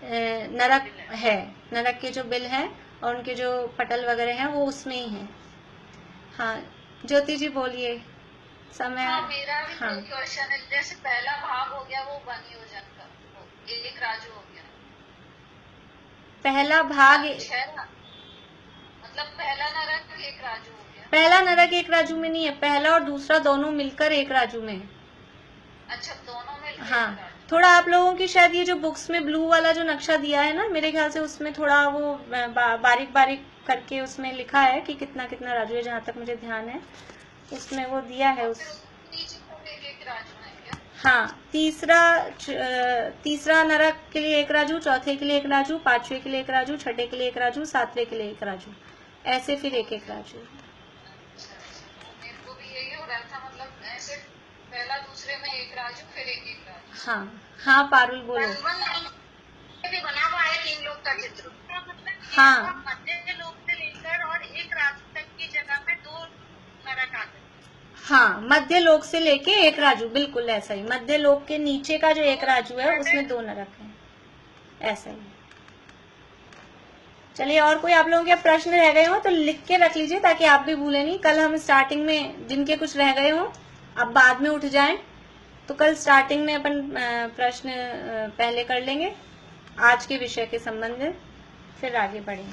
नरक है। नरक के जो बिल हैं और उनके जो पटल वगैरह हैं वो उसमें ही है। हाँ, ज्योति जी बोलिए, समय। हाँ, मेरा भी हाँ, क्वेश्चन है। जैसे पहला भाग हो गया वो बनी हो जाता, वो एक राजू हो गया, पहला भाग, छह ना, मतलब पहला नरक एक राजू हो गया। पहला नरक एक राजू में नहीं है, पहला और दूसरा दोनों मिलकर एक राजू में है। अच्छा, दोनों मिलकर हाँ, एक राजू। थोड़ा आप लोगों की शायद ये जो बुक्स में ब्लू वाला जो नक्शा दिया है ना, मेरे ख्याल से उसमें थोड़ा वो बारीक बारीक करके उसमें लिखा है कि कितना कितना राजू है, जहाँ तक मुझे ध्यान है उसमें वो दिया है। और उस फिर उसके नीचे को एक एक राजू है क्या? हाँ, तीसरा नरक के लिए एक राजू, चौथे के लिए एक राजू, पांचवे के लिए एक राजू, छठे के लिए एक राजू, सातवें के लिए एक राजू, ऐसे फिर एक एक राजू। अच्छा, मेरे को भी यही हो रहा था, मतलब ऐसे पहला दूसरे में एक राजू, फिर एक एक राजू। हाँ हाँ, पारुल बोलो। भी बना हुआ है 3 लोग का चित्र। हाँ मध्य लोक से लेकर और एक राजू तक की जगह पे 2 नरक आते हैं। हाँ, मध्य लोक से लेके एक राजू, बिल्कुल ऐसा ही। मध्य लोक के नीचे का जो एक राजू है उसमें 2 नरक है, ऐसा ही। चलिए, और कोई आप लोगों के प्रश्न रह गए हो तो लिख के रख लीजिए ताकि आप भी भूले नहीं। कल हम स्टार्टिंग में जिनके कुछ रह गए हो अब बाद में उठ जाएं तो कल स्टार्टिंग में अपन प्रश्न पहले कर लेंगे आज के विषय के संबंध में, फिर आगे बढ़ेंगे।